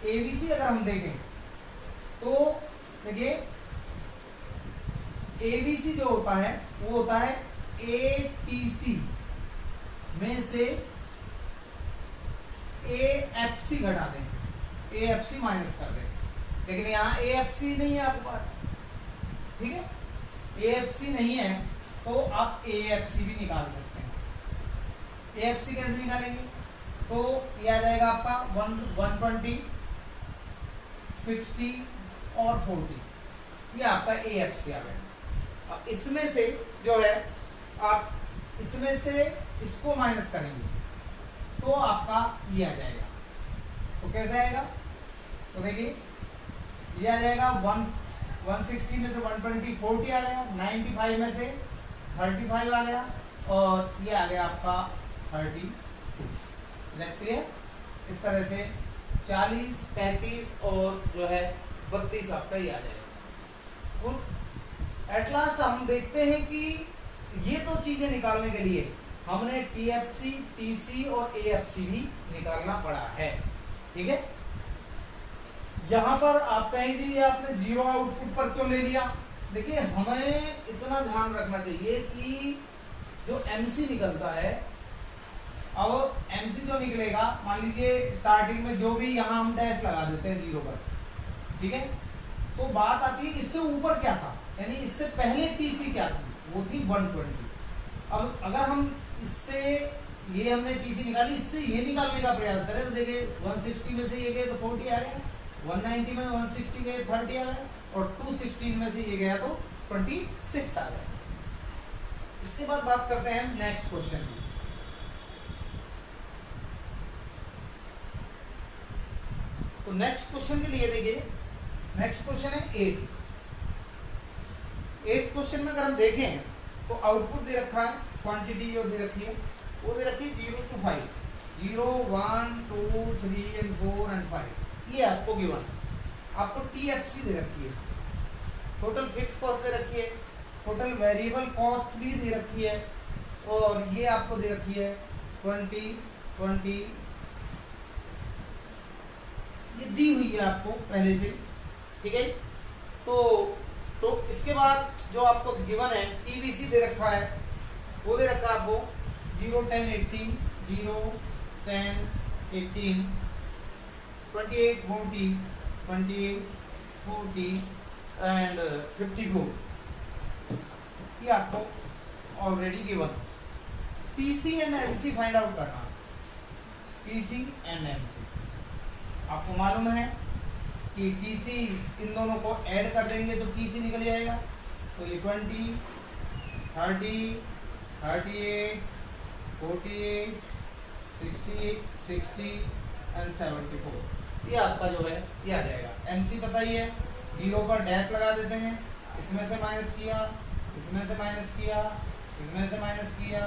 एबीसी अगर हम देखें तो देखिए एबीसी जो होता है वो होता है एटीसी में से एएफसी घटा दें, एएफसी माइनस कर दें, लेकिन यहाँ एएफसी नहीं है आपके पास, ठीक है। एएफसी नहीं है तो आप एएफसी भी निकाल सकते हैं। एएफसी कैसे निकालेंगे? तो ये आ जाएगा आपका 120, 60 और 40, ये आपका एएफसी आ गया। अब इसमें से जो है आप इसमें से इसको माइनस करेंगे तो आपका ये आ जाएगा। तो कैसे आएगा? तो देखिए ये आ जाएगा 160 में से 120 40 आ गया, 95 में से 35 आ गया और ये आ गया आपका 32। क्लियर? इस तरह से 40, 35 और जो है 32 आपका ये आ जाएगा। एट लास्ट हम देखते हैं कि ये दो चीजें निकालने के लिए हमने टीएफसी, टीसी और एएफसी भी निकालना पड़ा है, ठीक है। यहां पर आप कहेंगे आपने जीरो आउटपुट पर क्यों ले लिया? देखिए हमें इतना ध्यान रखना चाहिए कि जो एमसी निकलता है, अब एमसी जो निकलेगा, मान लीजिए स्टार्टिंग में जो भी यहाँ हम डैश लगा देते हैं जीरो पर, ठीक है। तो बात आती है इससे ऊपर क्या था, यानी इससे पहले टीसी क्या थी? वो थी 120। अब अगर हम इससे ये हमने टीसी निकाली, इससे ये निकालने का प्रयास करें तो देखिए 160 में से ये गए तो 40 आ गया, 190 में 160 गए 30 आ गया और 216 में से ये गया तो 26 आ गया। इसके बाद बात करते हैं नेक्स्ट क्वेश्चन की। तो नेक्स्ट क्वेश्चन के लिए देखिए, नेक्स्ट क्वेश्चन है 8th क्वेश्चन में अगर हम देखें तो आउटपुट दे रखा है, क्वांटिटी जो दे रखी है वो दे रखी है 0 to 5, 0, 1, 2, 3 and 4 and 5, ये आपको गिवन। आपको टीएफसी दे रखी है, टोटल फिक्स कॉस्ट दे रखी है, टोटल वेरिएबल कॉस्ट भी दे रखी है और ये आपको दे रखी है 20, 20, ये दी हुई है आपको पहले से, ठीक है। तो इसके बाद जो आपको गिवन है टीबीसी दे रखा है, वो दे रखा है आपको 0, 10, 18, 0, 10, 18, 28, 40, 28, 40 एंड 52, ये आपको already given. TC and MC find out करना। टीसी एंड एमसी आपको मालूम है कि टीसी इन दोनों को ऐड कर देंगे तो टीसी निकल जाएगा। तो ये 20, 30, 38, 48, 60, 60 एंड 74, ये आपका जो है ये आ जाएगा। एमसी पता ही है, 0 पर डैश लगा देते हैं, इसमें से माइनस किया, इसमें से माइनस किया, इसमें से माइनस किया,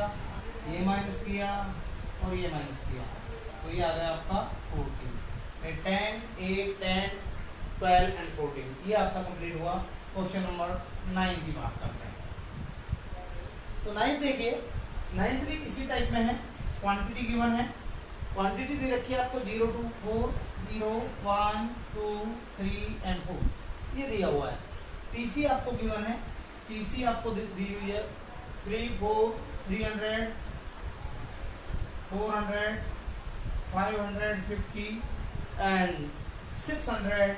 ये माइनस किया और ये माइनस किया, तो ये आ गया आपका 14। 10, 8, 10, 12 एंड 14, ये आपका कंप्लीट हुआ। क्वेश्चन नंबर 9 की बात करते हैं। तो 9 देखिए, 9 भी इसी टाइप में है, क्वांटिटी गिवन है, क्वांटिटी दे रखी है आपको 0 to 4, 0, 1, 2, 3 एंड 4, ये दिया हुआ है। टीसी आपको गिवन है, टीसी आपको दी हुई है 3, 4, 300, 400, 550 एंड 600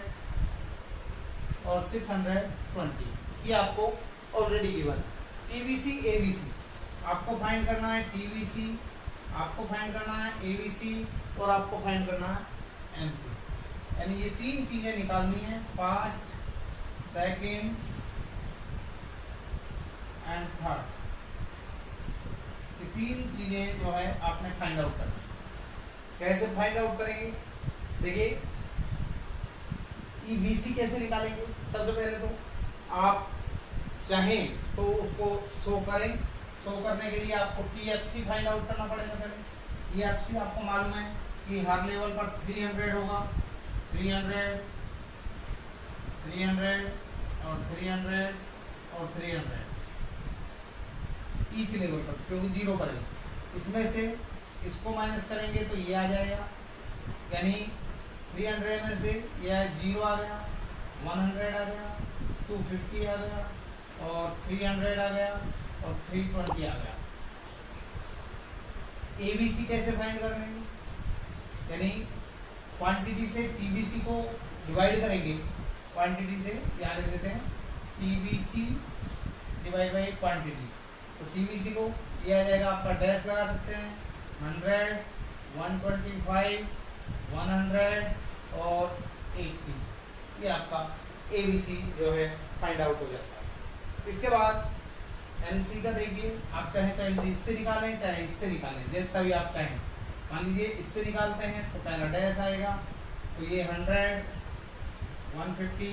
और 620, ये आपको ऑलरेडी गिवन। टीबीसी एबीसी आपको फाइंड करना है, टीबीसी आपको फाइंड करना है, एबीसी और आपको फाइंड करना है एमसी, यानी ये तीन चीजें निकालनी है, फर्स्ट, सेकंड एंड थर्ड, ये तीन चीजें जो है आपने फाइंड आउट करना है। कैसे फाइंड आउट करेंगे? देखिए ईबीसी कैसे निकालेंगे? सबसे पहले तो आप चाहें तो उसको शो करें, शो करने के लिए आपको टीएफसी फाइंड आउट करना पड़ेगा। पहले टीएफसी आपको मालूम है कि हर लेवल पर 300 होगा, 300, 300, और 300 और 300 ईच लेवल पर, क्योंकि जीरो पर है। इसमें से इसको माइनस करेंगे तो ये आ जाएगा, यानी 300 में से यह 0 आ गया, 100 आ गया, 250 आ गया और 300 आ गया और 320 आ गया। ABC कैसे फाइंड कर लेंगे, यानी क्वांटिटी से TBC को डिवाइड करेंगे, क्वांटिटी से यहाँ लिख देते हैं TBC डिवाइड बाई क्वांटिटी, तो TBC को ये आ जाएगा आपका डैश लगा सकते हैं 100, 125, 100 और 80, ये आपका ABC जो है फाइंड आउट हो जाता है। इसके बाद MC का देखिए, आप चाहें तो MC इससे निकालें चाहे इससे निकालें, जैसा भी आप चाहें। मान लीजिए इससे निकालते हैं तो पहला डैश आएगा, तो ये 100, 150,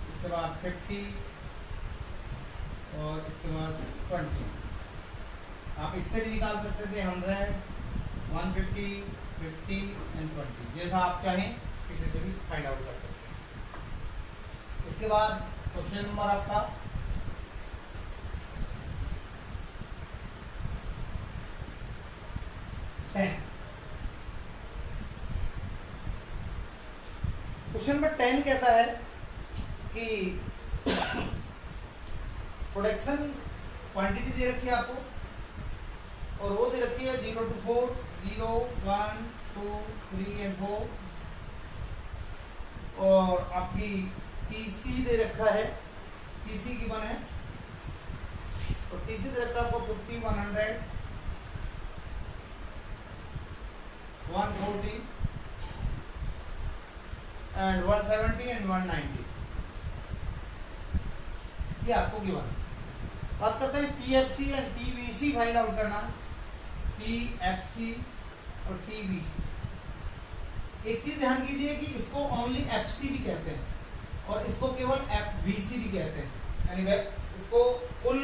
इसके बाद 50 और इसके बाद 20। आप इससे भी निकाल सकते थे 100, 150, 50 एंड 20, जैसा आप चाहें किसी से भी फाइंड आउट कर सकते हैं। इसके बाद क्वेश्चन नंबर आपका 10। क्वेश्चन नंबर 10 कहता है कि प्रोडक्शन क्वांटिटी दे रखी है आपको और वो दे रखी है 0 to 4, 0, 1, 2, 3 एंड 4, और आपकी TC दे रखा है, TC की वन है, तो TC दे रखा है आपको 50, 100, 140 एंड 170 एंड 190, ये आपको गिवन है। बात करते हैं TFC and TBC find out करना। TFC और TBC, एक चीज ध्यान कीजिए कि इसको ओनली FC भी कहते हैं और इसको केवल FVC भी कहते हैं, यानी इसको कुल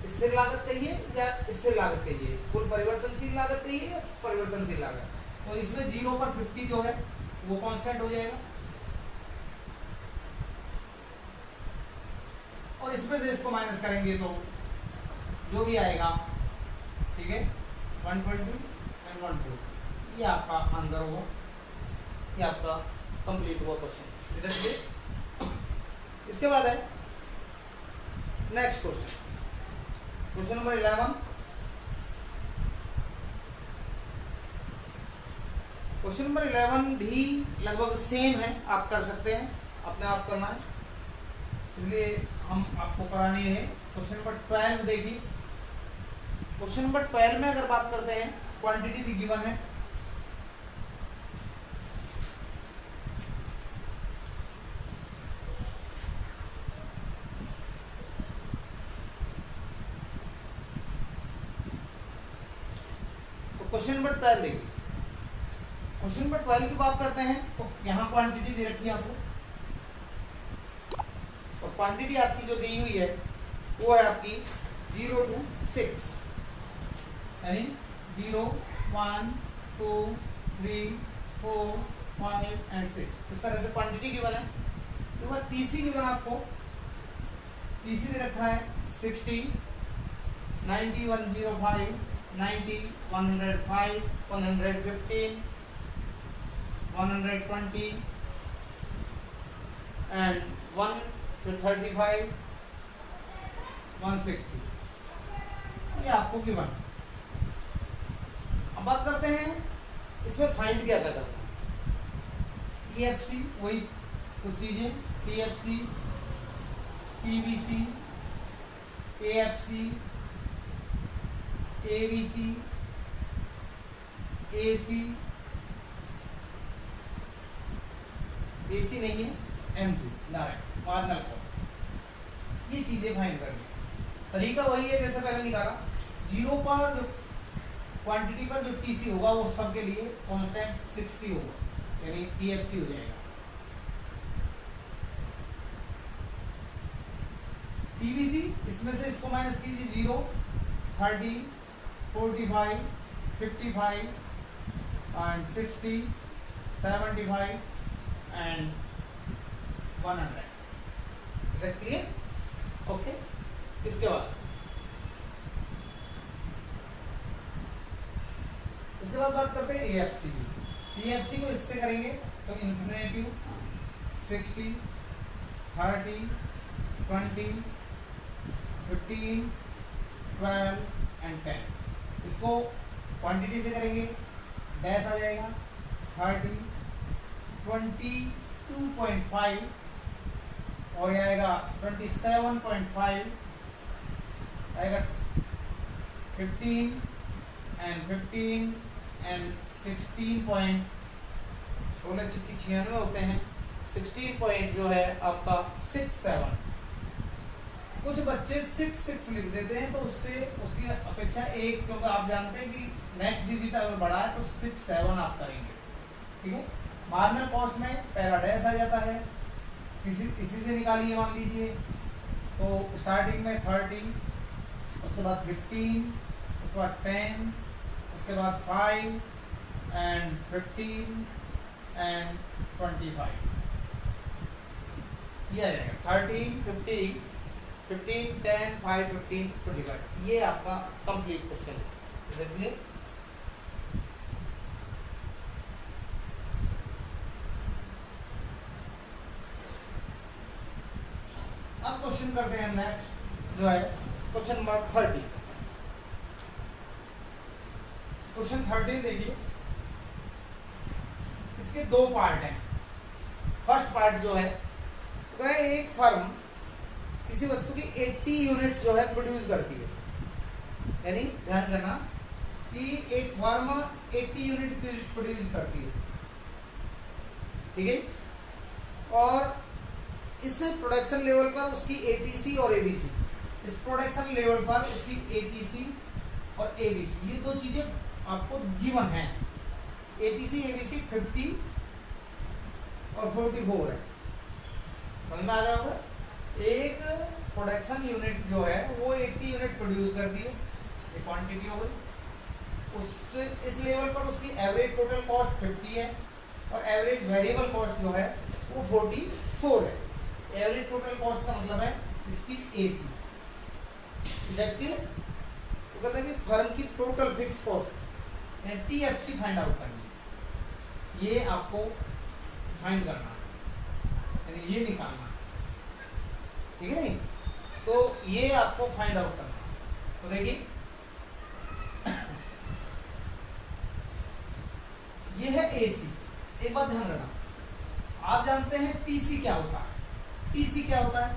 स्थिर लागत कहिए या स्थिर लागत कहिए, कुल परिवर्तनशील लागत कहिए या परिवर्तनशील लागत। तो इसमें 0 पर 50 जो है वो कांस्टेंट हो जाएगा और इसमें से इसको माइनस करेंगे तो जो भी आएगा, ठीक है, 120 एंड 140, ये आपका आंसर होगा, ये आपका कंप्लीट हुआ क्वेश्चन। इधर से इसके बाद है next question, question number 11। Question number 11 भी लगभग सेम है, आप कर सकते हैं, अपने आप करना है, इसलिए हम आपको करानी है। क्वेश्चन नंबर 12 देखिए, क्वेश्चन नंबर 12 में अगर बात करते हैं क्वांटिटी गिवन है, तो क्वेश्चन नंबर 12 देखिए, क्वेश्चन नंबर 12 की बात करते हैं तो यहाँ क्वांटिटी दे रखी है आपको, और क्वांटिटी आपकी जो दी हुई है वो है आपकी 0 to 6, यानी 0, 1, 2, 3, 4, 5 एंड 6, इस तरह से क्वांटिटी गिवन है। तो वह TC गिवन आपको, TC दे रखा है 60, 90, 105, 90, 105, 115, 120 and 135, 160, ये आपको गिवन। अब बात करते हैं इसमें फाइंड क्या करना है। TFC वही कुछ चीजें, TFC, TBC, AFC, ABC, AC, AC नहीं है, MC डायरेक्ट मार्जिनल कॉस्ट, ये चीजें फाइंड करनी। तरीका वही है जैसे पहले निकाला, 0 पर जो क्वांटिटी पर जो TC होगा वो सबके लिए कांस्टेंट 60 होगा, यानी TFC हो जाएगा। TBC, इसमें से इसको माइनस कीजिए 0, 30, 45, 55 एंड 60, 75 एंड 100। क्लियर? ओके। इसके बाद बात करते हैं एएफसी की। एएफसी को इससे करेंगे तो इन्फिनेटिव 60, 30, 20, 15, 12 एंड 10। इसको क्वांटिटी से करेंगे, डैश आ जाएगा 30, 22.5 और ये आएगा 27.5, आएगा 15 एंड 16 पॉइंट, 16 छिक्की 96 होते हैं, 16 पॉइंट जो है आपका 67। कुछ बच्चे 6 लिख देते हैं तो उससे उसकी अपेक्षा एक, क्योंकि आप जानते हैं कि नेक्स्ट डिजिट अगर बढ़ा है तो 6 7 आप करेंगे। ठीक है, मार्जिनल कॉस्ट में पहला डैश आ जाता है, इसी से निकालिए। मान लीजिए तो स्टार्टिंग में 30, उसके बाद 15, उसके बाद 10, उसके बाद 5 एंड 15 एंड 25। ये आ जाएगा 13, 15, 10, 5, 15, 25। ये आपका कंप्लीट क्वेश्चन है। अब क्वेश्चन करते हैं नेक्स्ट, जो है क्वेश्चन नंबर 30। क्वेश्चन 30 देखिए, इसके दो पार्ट हैं। फर्स्ट पार्ट जो है तो है एक फर्म किसी वस्तु की 80 यूनिट्स जो है प्रोड्यूस करती है। यानी ध्यान करना कि एक फर्म 80 यूनिट प्रोड्यूस करती है, ठीक है, और इस प्रोडक्शन लेवल पर उसकी एटीसी और एबीसी, इस प्रोडक्शन लेवल पर उसकी एटीसी और एबीसी, ये दो चीजें आपको गिवन है। एटीसी एबीसी 50 और 44 है। समझ में आ गया होगा। एक प्रोडक्शन यूनिट जो है वो 80 यूनिट प्रोड्यूस करती है, ये क्वांटिटी हो गई। उससे इस लेवल पर उसकी एवरेज टोटल कॉस्ट 50 है और एवरेज वेरिएबल कॉस्ट जो है वो 44 है। एवरेज टोटल कॉस्ट का मतलब है इसकी एसी। जबकि तो कहते हैं कि फर्म की टोटल फिक्स कॉस्ट यानी टीएफसी फाइंड आउट करनी है। ये आपको फाइंड करना है, यानी ये निकालना है, ठीक है नहीं? तो ये आपको फाइंड आउट करना है। तो देखिए ये है एसी। एक बात ध्यान रखना, आप जानते हैं टीसी क्या होता है? टीसी क्या होता है?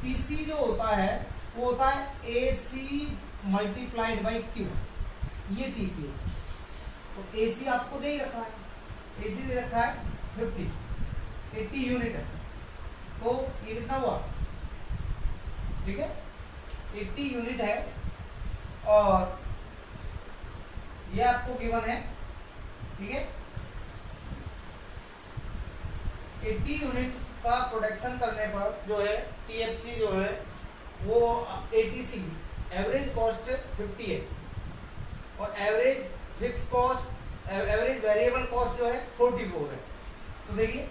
टीसी जो होता है वो होता है एसी मल्टीप्लाइड बाई क्यू, ये टीसी है। तो एसी आपको दे ही रखा है, एसी दे रखा है 50, 80 यूनिट है, तो ये कितना हुआ? ठीक है, 80 यूनिट है और ये आपको गिवन है, ठीक है। 80 यूनिट का प्रोडक्शन करने पर जो है टीएफसी जो है वो एटीसी एवरेज कॉस्ट 50 है और average fixed cost average variable cost जो है 44 है। तो देखिए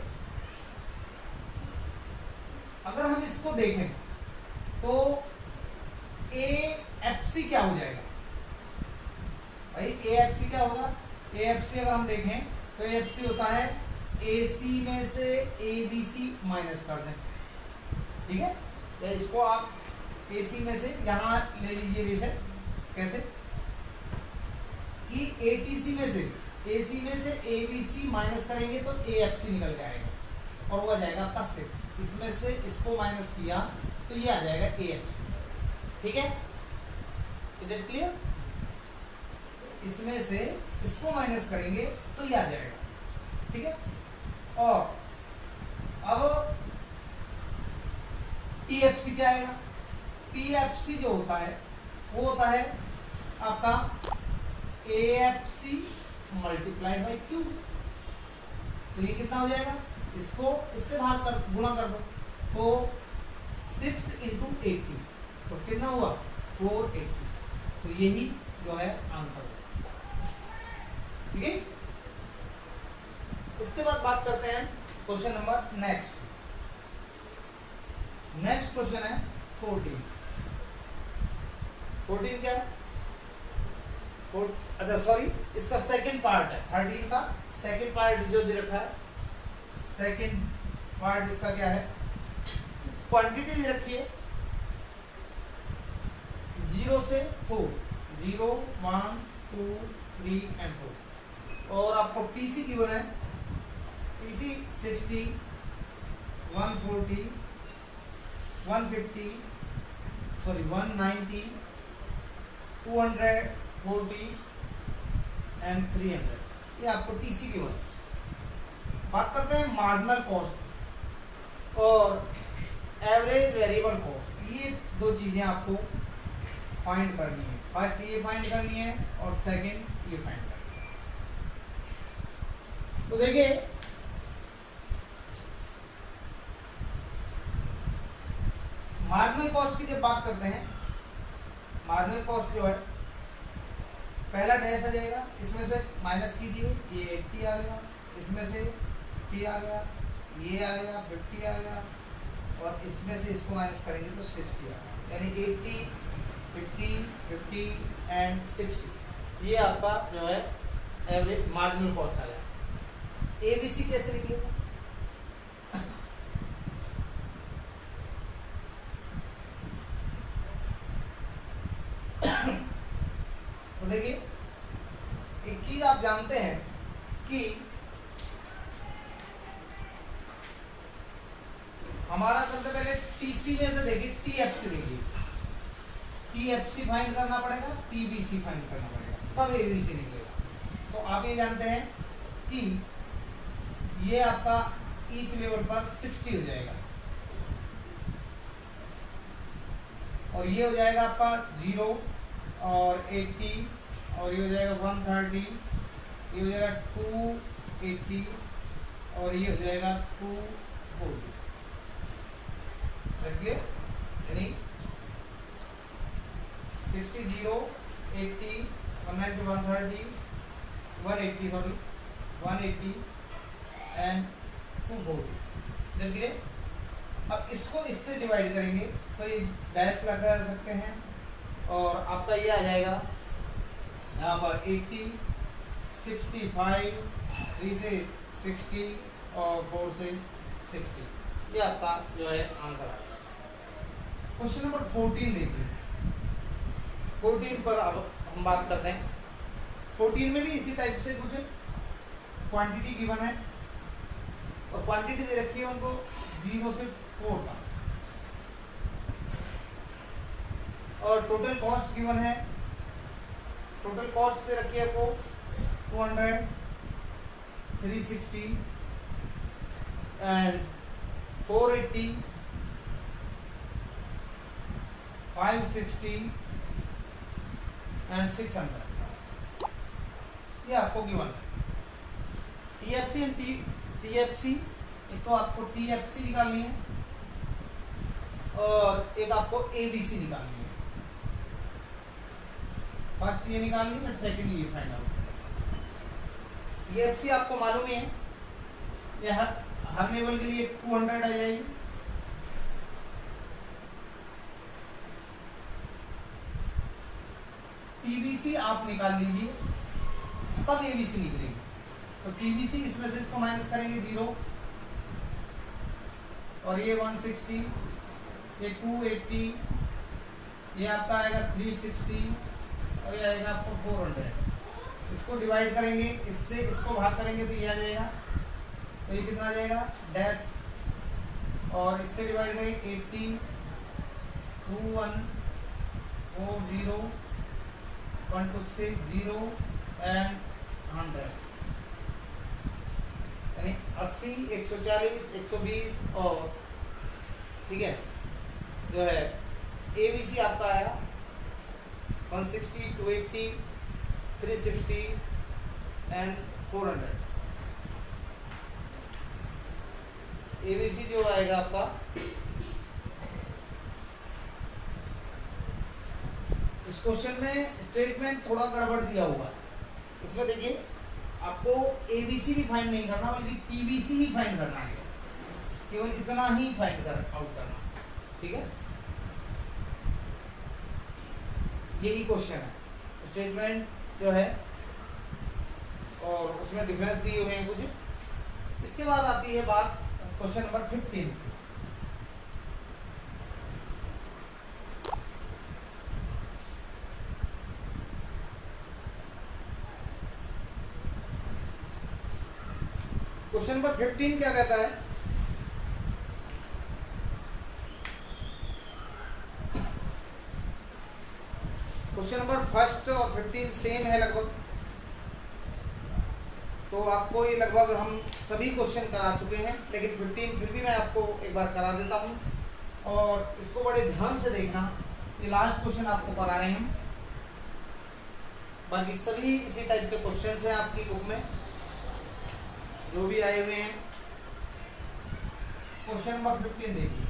अगर हम इसको देखें तो एएफसी क्या हो जाएगा भाई? एएफसी क्या होगा? एएफसी अगर हम देखें तो एएफसी होता है एसी में से एबीसी माइनस कर दें, ठीक है। या इसको आप एसी में से यहां ले लीजिए बेशक, कैसे कि एटीसी में से एसी में से एबीसी माइनस करेंगे तो एएफसी निकल जाएगा और वो आ जाएगा आपका 6। इसमें से इसको माइनस किया तो ये आ जाएगा एएफसी, ठीक है। Is it clear? इसमें से इसको माइनस करेंगे तो ये आ जाएगा, ठीक है। और अब टीएफसी क्या आएगा? टीएफसी जो होता है वो होता है आपका एएफसी मल्टीप्लाइड बाई क्यू। तो ये कितना हो जाएगा? इसको इससे भाग कर गुणा कर दो तो 6 × 80 तो कितना हुआ? 480। तो यही जो है आंसर, ठीक है। इसके बाद बात करते हैं question number next. Next question है 14। 14 क्या है? अच्छा सॉरी, इसका सेकंड पार्ट है 13 का। सेकंड पार्ट जो दे रखा है, सेकंड पार्ट इसका क्या है? क्वांटिटी दे रखी है 0 से 4, 0 1 2 3 एंड 4, और आपको पीसी की है पीसी 60 140 150 सॉरी 190 240 एंड 300, ये आपको टीसी की है। बात करते हैं मार्जिनल कॉस्ट और एवरेज वेरिएबल कॉस्ट। ये दो चीजें आपको फाइंड करनी है। फर्स्ट ये फाइंड करनी है और सेकंड ये फाइंड करनी है। तो देखिए मार्जिनल कॉस्ट की जब बात करते हैं, मार्जिनल कॉस्ट जो है पहला डैश आ जाएगा, इसमें से माइनस कीजिए, ये 80 आ गया, इसमें से 50 आ गया, ये आ गया 50 आ गया, और इसमें से इसको माइनस करेंगे तो 60 आ गया, यानी 80 50 50 एंड 60, ये आपका जो है एवरेज मार्जिनल कॉस्ट आ गया। एबीसी कैसे निकलेगा? तो देखिए एक चीज आप जानते हैं कि हमारा सबसे पहले टीसी में से देखिए टीएफसी देखिए, टीएफसी फाइंड करना पड़ेगा, टीबीसी फाइंड करना पड़ेगा, तब एबीसी निकलेगा। तो आप ये जानते हैं कि ये आपका ईच लेवल पर 60 हो जाएगा, और ये हो जाएगा आपका 0 और 80, और ये हो जाएगा 130, ये हो जाएगा 280, और ये हो जाएगा 240। रखिए यानी 60 0 80 190 130 180 सॉरी 180 एंड 240। देखिए अब इसको इससे डिवाइड करेंगे तो ये डैश लगा सकते हैं, और आपका ये आ जाएगा यहाँ पर 80 65 3 से 60 और 4 से 60, ये आपका जो है आंसर आएगा। क्वेश्चन नंबर 14 देखिए, 14 पर अब हम बात करते हैं। 14 में भी इसी टाइप से कुछ क्वांटिटी गिवन है, और क्वांटिटी दे रखी है उनको 0 से 4 तक, और टोटल कॉस्ट गिवन है। टोटल कॉस्ट दे रखी है आपको 200 360 एंड 480 560 एंड 600, ये आपको गिवन है। टीएफसी एंड टीएफसी, एक तो आपको टीएफसी निकालनी है और एक आपको एबीसी निकालनी है। फर्स्ट ये निकालनी है, सेकंड ये फाइंड आउट करना। टीएफसी आपको मालूम ही है, ये हर लेवल के लिए 200 आ जाएगी, टीबीसी आप निकाल लीजिए तब एबीसी निकलेगी। तो टीबीसी इसमें से इसको माइनस करेंगे 0, और ये 160, ये 280, ये आपका आएगा 360, और ये आएगा आपको 400। इसको डिवाइड करेंगे, इससे इसको भाग करेंगे तो ये आ जाएगा, तो ये कितना आ जाएगा डैश, और इससे डिवाइड करेंगे 80 21 40 126 0 एंड 100, यानी 80 140 120, और ठीक है जो है एबीसी आपका आया 160 280 360 एंड 400। एबीसी जो आएगा आपका इस क्वेश्चन में स्टेटमेंट थोड़ा गड़बड़ दिया हुआ है। इसमें देखिए आपको एबीसी भी फाइंड नहीं करना, बल्कि टीबीसी ही फाइंड करना है, केवल इतना ही फाइंड कर आउट करना। ठीक है, यही क्वेश्चन है, स्टेटमेंट जो है और उसमें डिफरेंस दिए हुए हैं कुछ। इसके बाद आती है बात क्वेश्चन नंबर 15। क्वेश्चन नंबर 15 क्या कहता है, क्वेश्चन नंबर फर्स्ट और 15 सेम है लगभग, तो आपको ये लगभग हम सभी क्वेश्चन करा चुके हैं, लेकिन 15 फिर भी मैं आपको एक बार करा देता हूँ और इसको बड़े ध्यान से देखना। ये लास्ट क्वेश्चन आपको करा रहे हैं, बाकी सभी इसी टाइप के क्वेश्चन हैं आपकी बुक में जो भी आए हुए हैं। क्वेश्चन नंबर 15 देखिए,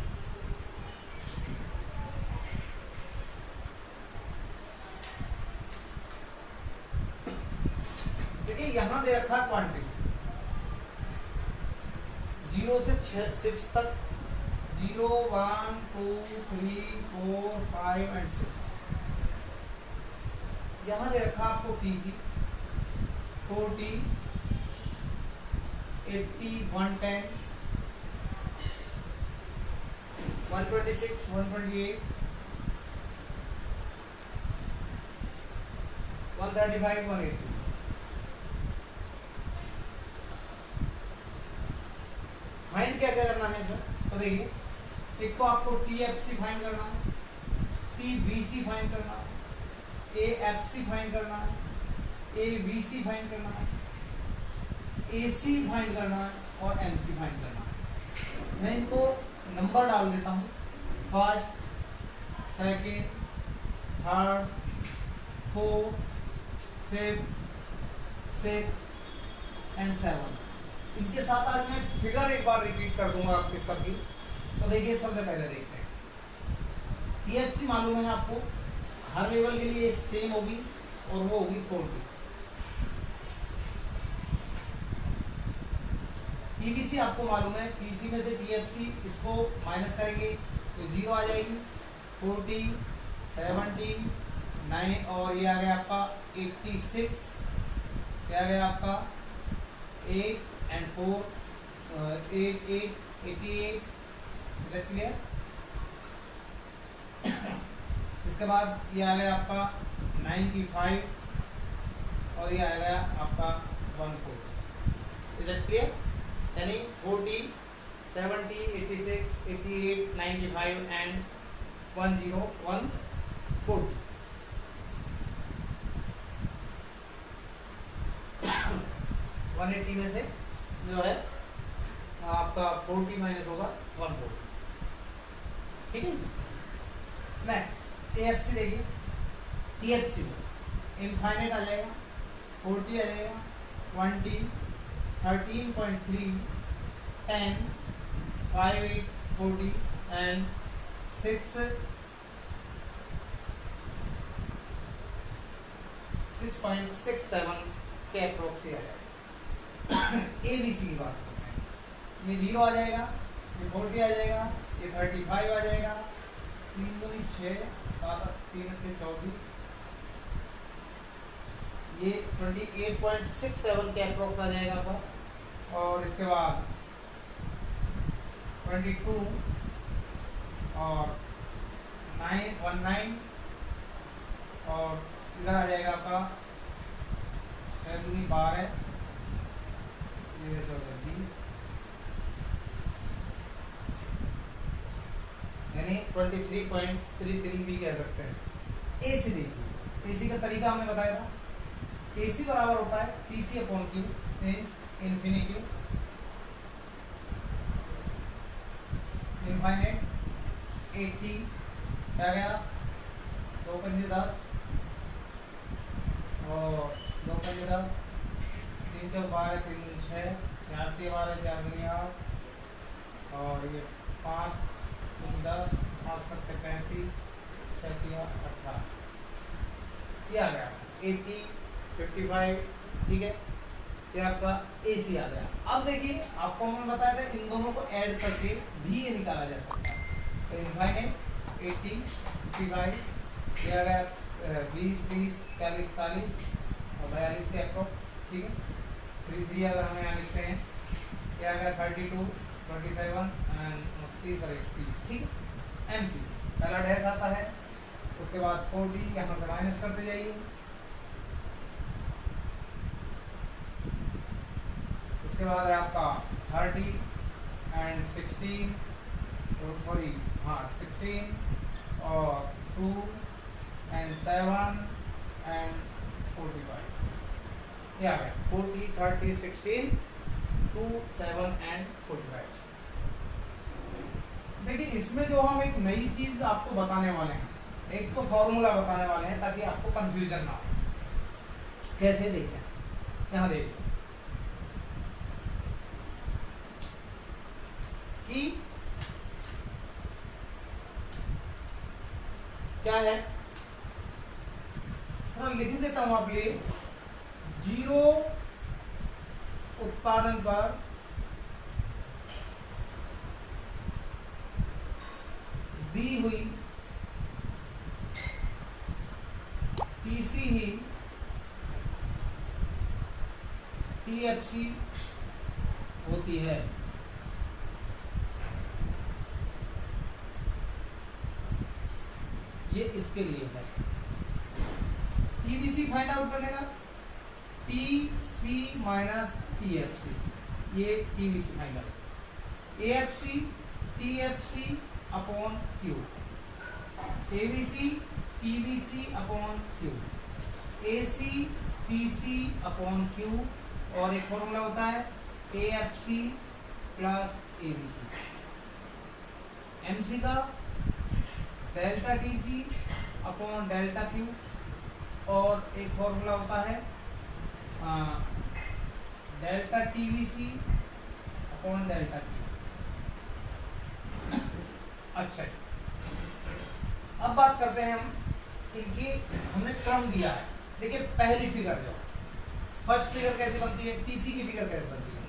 देखिए यहां दे रखा क्वांटिटी 0 से 6 तक, 0 1 2 3 4 5 एंड 6। यहां दे रखा आपको TC 40 80 110 126 128 135 180। फाइंड क्या क्या करना है इसमें, तो देखिए एक तो आपको TFC फाइंड करना है, TVC फाइंड करना है, AFC फाइंड करना है, AVC फाइंड करना है, AC फाइंड करना है और MC फाइंड करना है। मैं इनको नंबर डाल देता हूँ, first, second, third, fourth, fifth, sixth and seven. इनके साथ आज मैं फिगर एक बार रिपीट कर दूंगा आपके सभी। तो देखिए सबसे पहले देखते हैं, TFC मालूम है आपको, हर लेवल के लिए सेम होगी और वो होगी 40। TVC आपको मालूम है, TC में से TFC इसको माइनस करेंगे तो 0 आ जाएगी, 40 70 9 और ये आ गया आपका 86, ये आ गया आपका 8 एंड 4 8 8 88। क्लियर। इसके बाद ये आ गया आपका 95 और ये आ गया आपका 14। Is it clear? यानी 40 70 86 88 95 एंड 101 40। 180 में से जो है आपका 40 माइनस होगा 140। ठीक है। नेक्स्ट AFC देखिए, TFC इनफाइनाइट आ जाएगा, 40 आ जाएगा, 20 13.3 10 5 8 40 एंड 6 6.67 के अप्रोक्सी आ जाएगा। ABC की बात करते हैं, ये 0 आ जाएगा, ये 40 आ जाएगा, ये 35 आ जाएगा, 3 दूनी 6 7 3 24, ये 28.67 के अप्रोक्स आ जाएगा आपका। और इसके बाद 22 और 19 और इधर आ जाएगा आपका 6 दूनी 12, ये 14, यानी 23.33 भी कह सकते हैं। AC देखिए, AC का तरीका हमने बताया था, AC बराबर होता है TC upon Q means infinity, infinite 80 क्या गया 2 पंजे 10 और 2 पंजे 10, 3 चौक 12 3 दूनी 6 4 3 12 4 दूनी 8 और ये 5 10 5 7 35 6 3 18, ये आ गया 80 55। ठीक है, ये आपका AC आ गया। अब देखिए आपको हमने बताया था इन दोनों को ऐड करके भी ये निकाला जा सकता है। तो इनफाइनाइट 80 55 ये आ गया 20 30 40 41 और 42 के अप्रॉक्स, ठीक है। 3 अगर हम यहाँ लिखते हैं क्या आ गया 32 27 एंड 29 और 31, ठीक है। MC पहला डैश आता है, उसके बाद 40 यहाँ से माइनस करते जाइए, इसके बाद है आपका 30 एंड 16 सॉरी हाँ 16 और 2 एंड 7 एंड 45, ये आ गया 40 30 16 2 7 एंड 45। देखिए इसमें जो हम एक नई चीज आपको बताने वाले हैं, एक तो फॉर्मूला बताने वाले हैं ताकि आपको कंफ्यूजन ना हो। कैसे देखें, यहाँ देखिए कि क्या है, थोड़ा लिख देता हूं आप लिए। 0 उत्पादन पर दी हुई TC ही TFC होती है। ये इसके लिए है। TBC फाइंड आउट करने का, TC माइनस TFC, ये TBC find out. AFC TFC upon Q, ABC TBC upon Q, AC TC upon Q, और एक फॉर्मूला होता है AFC प्लस ABC। MC का delta TC upon delta Q, और एक फॉर्मूला होता है delta TBC upon delta Q। अच्छा, अब बात करते हैं हम इनकी, हमने क्रम दिया है। देखिए पहली फिगर जो फर्स्ट फिगर कैसे बनती है, टीसी की फिगर कैसे बनती है।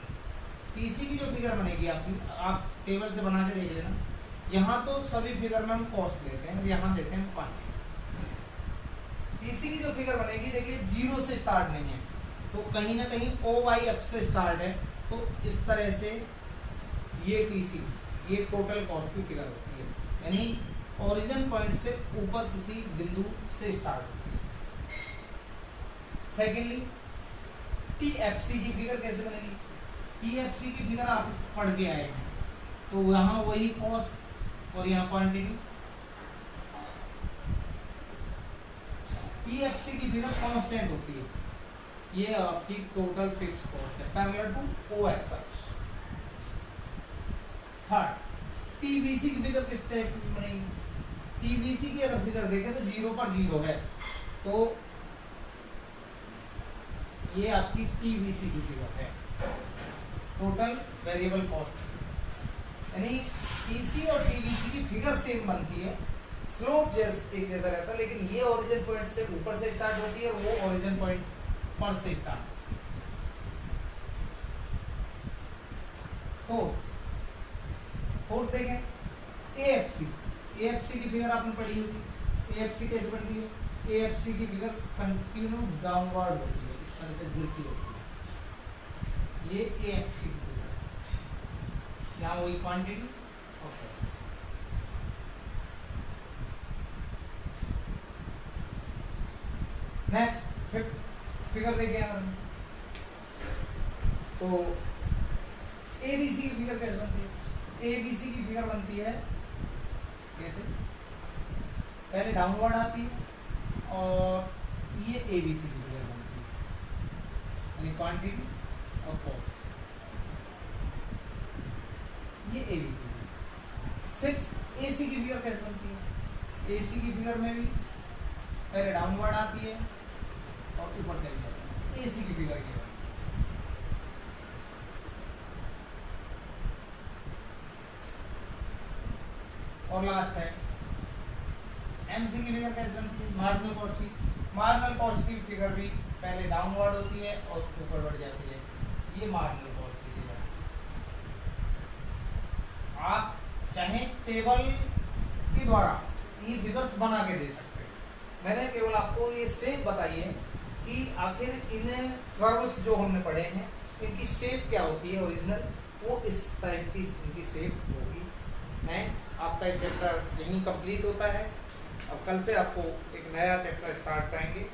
टीसी की जो फिगर बनेगी आपकी, आप टेबल से बना के देख लेना। यहाँ तो सभी फिगर में हम कॉस्ट लेते हैं, यहाँ लेते हैं क्वांटिटी। टीसी की जो फिगर बनेगी, देखिए 0 से स्टार्ट नहीं है, तो कहीं ना कहीं OY अक्ष से स्टार्ट है, तो इस तरह से ये टीसी, ये टोटल कॉस्ट की फिगर होती है, यानी ओरिजिन पॉइंट से ऊपर किसी बिंदु से स्टार्ट होती है। सेकेंडली TFC की फिगर कैसे बनेगी, TFC की फिगर आप पढ़ के आए हैं, तो यहाँ वही कॉस्ट और यहाँ क्वांटिटी। TFC की फिगर कांस्टेंट होती है, ये आपकी टोटल फिक्स कॉस्ट है पैरेलल टू OX अक्ष। थर्ड TBC की फिगर किस टाइप की बनेगी, TBC की अगर फिगर देखें तो 0 पर 0 है, तो ये आपकी TBC की फिगर है, टोटल वेरिएबल कॉस्ट। यानी TC और TBC की फिगर सेम बनती है, स्लोप एक जैसा रहता है, लेकिन ये ओरिजिन पॉइंट से ऊपर से स्टार्ट होती है, वो ओरिजिन पॉइंट पर से स्टार्ट। फोर्थ देखें AFC की फिगर आपने पढ़ी होगी। AFC कैसे बनती है, AFC की फिगर कंटिन्यू डाउनवर्ड होती है, इस तरह से गिरती होती है, ये AFC की फिगर है। यहाँ वही क्वांटिटी। ओके, नेक्स्ट फिगर देखिए अगर, तो ABC की फिगर कैसे बनती है, ABC की फिगर बनती है कैसे, पहले डाउनवर्ड आती है और ये ABC की फिगर बनती है, यानी क्वांटिटी और कॉस्ट, ये ABC। 6 AC की फिगर कैसे बनती है, AC की फिगर में भी पहले डाउनवर्ड आती है और ऊपर चली जाती है, AC की फिगर ये। और लास्ट है MC की फिगर कैसे बनती है, मार्जिनल कॉस्ट की। मार्जिनल कॉस्ट की फिगर भी पहले डाउनवर्ड होती है और ऊपर बढ़ जाती है, ये मार्जिनल कॉस्ट की फिगर। आप चाहे टेबल के द्वारा ये फिगर्स बना के दे सकते हैं। मैंने केवल आपको ये शेप बताई है कि आखिर इन कर्व्स जो हमने पढ़े हैं इनकी शेप क्या होती है ओरिजिनल, वो इस टाइप की इनकी शेप होगी। थैंक्स, आपका ये चैप्टर यहीं कंप्लीट होता है। अब कल से आपको एक नया चैप्टर स्टार्ट करेंगे।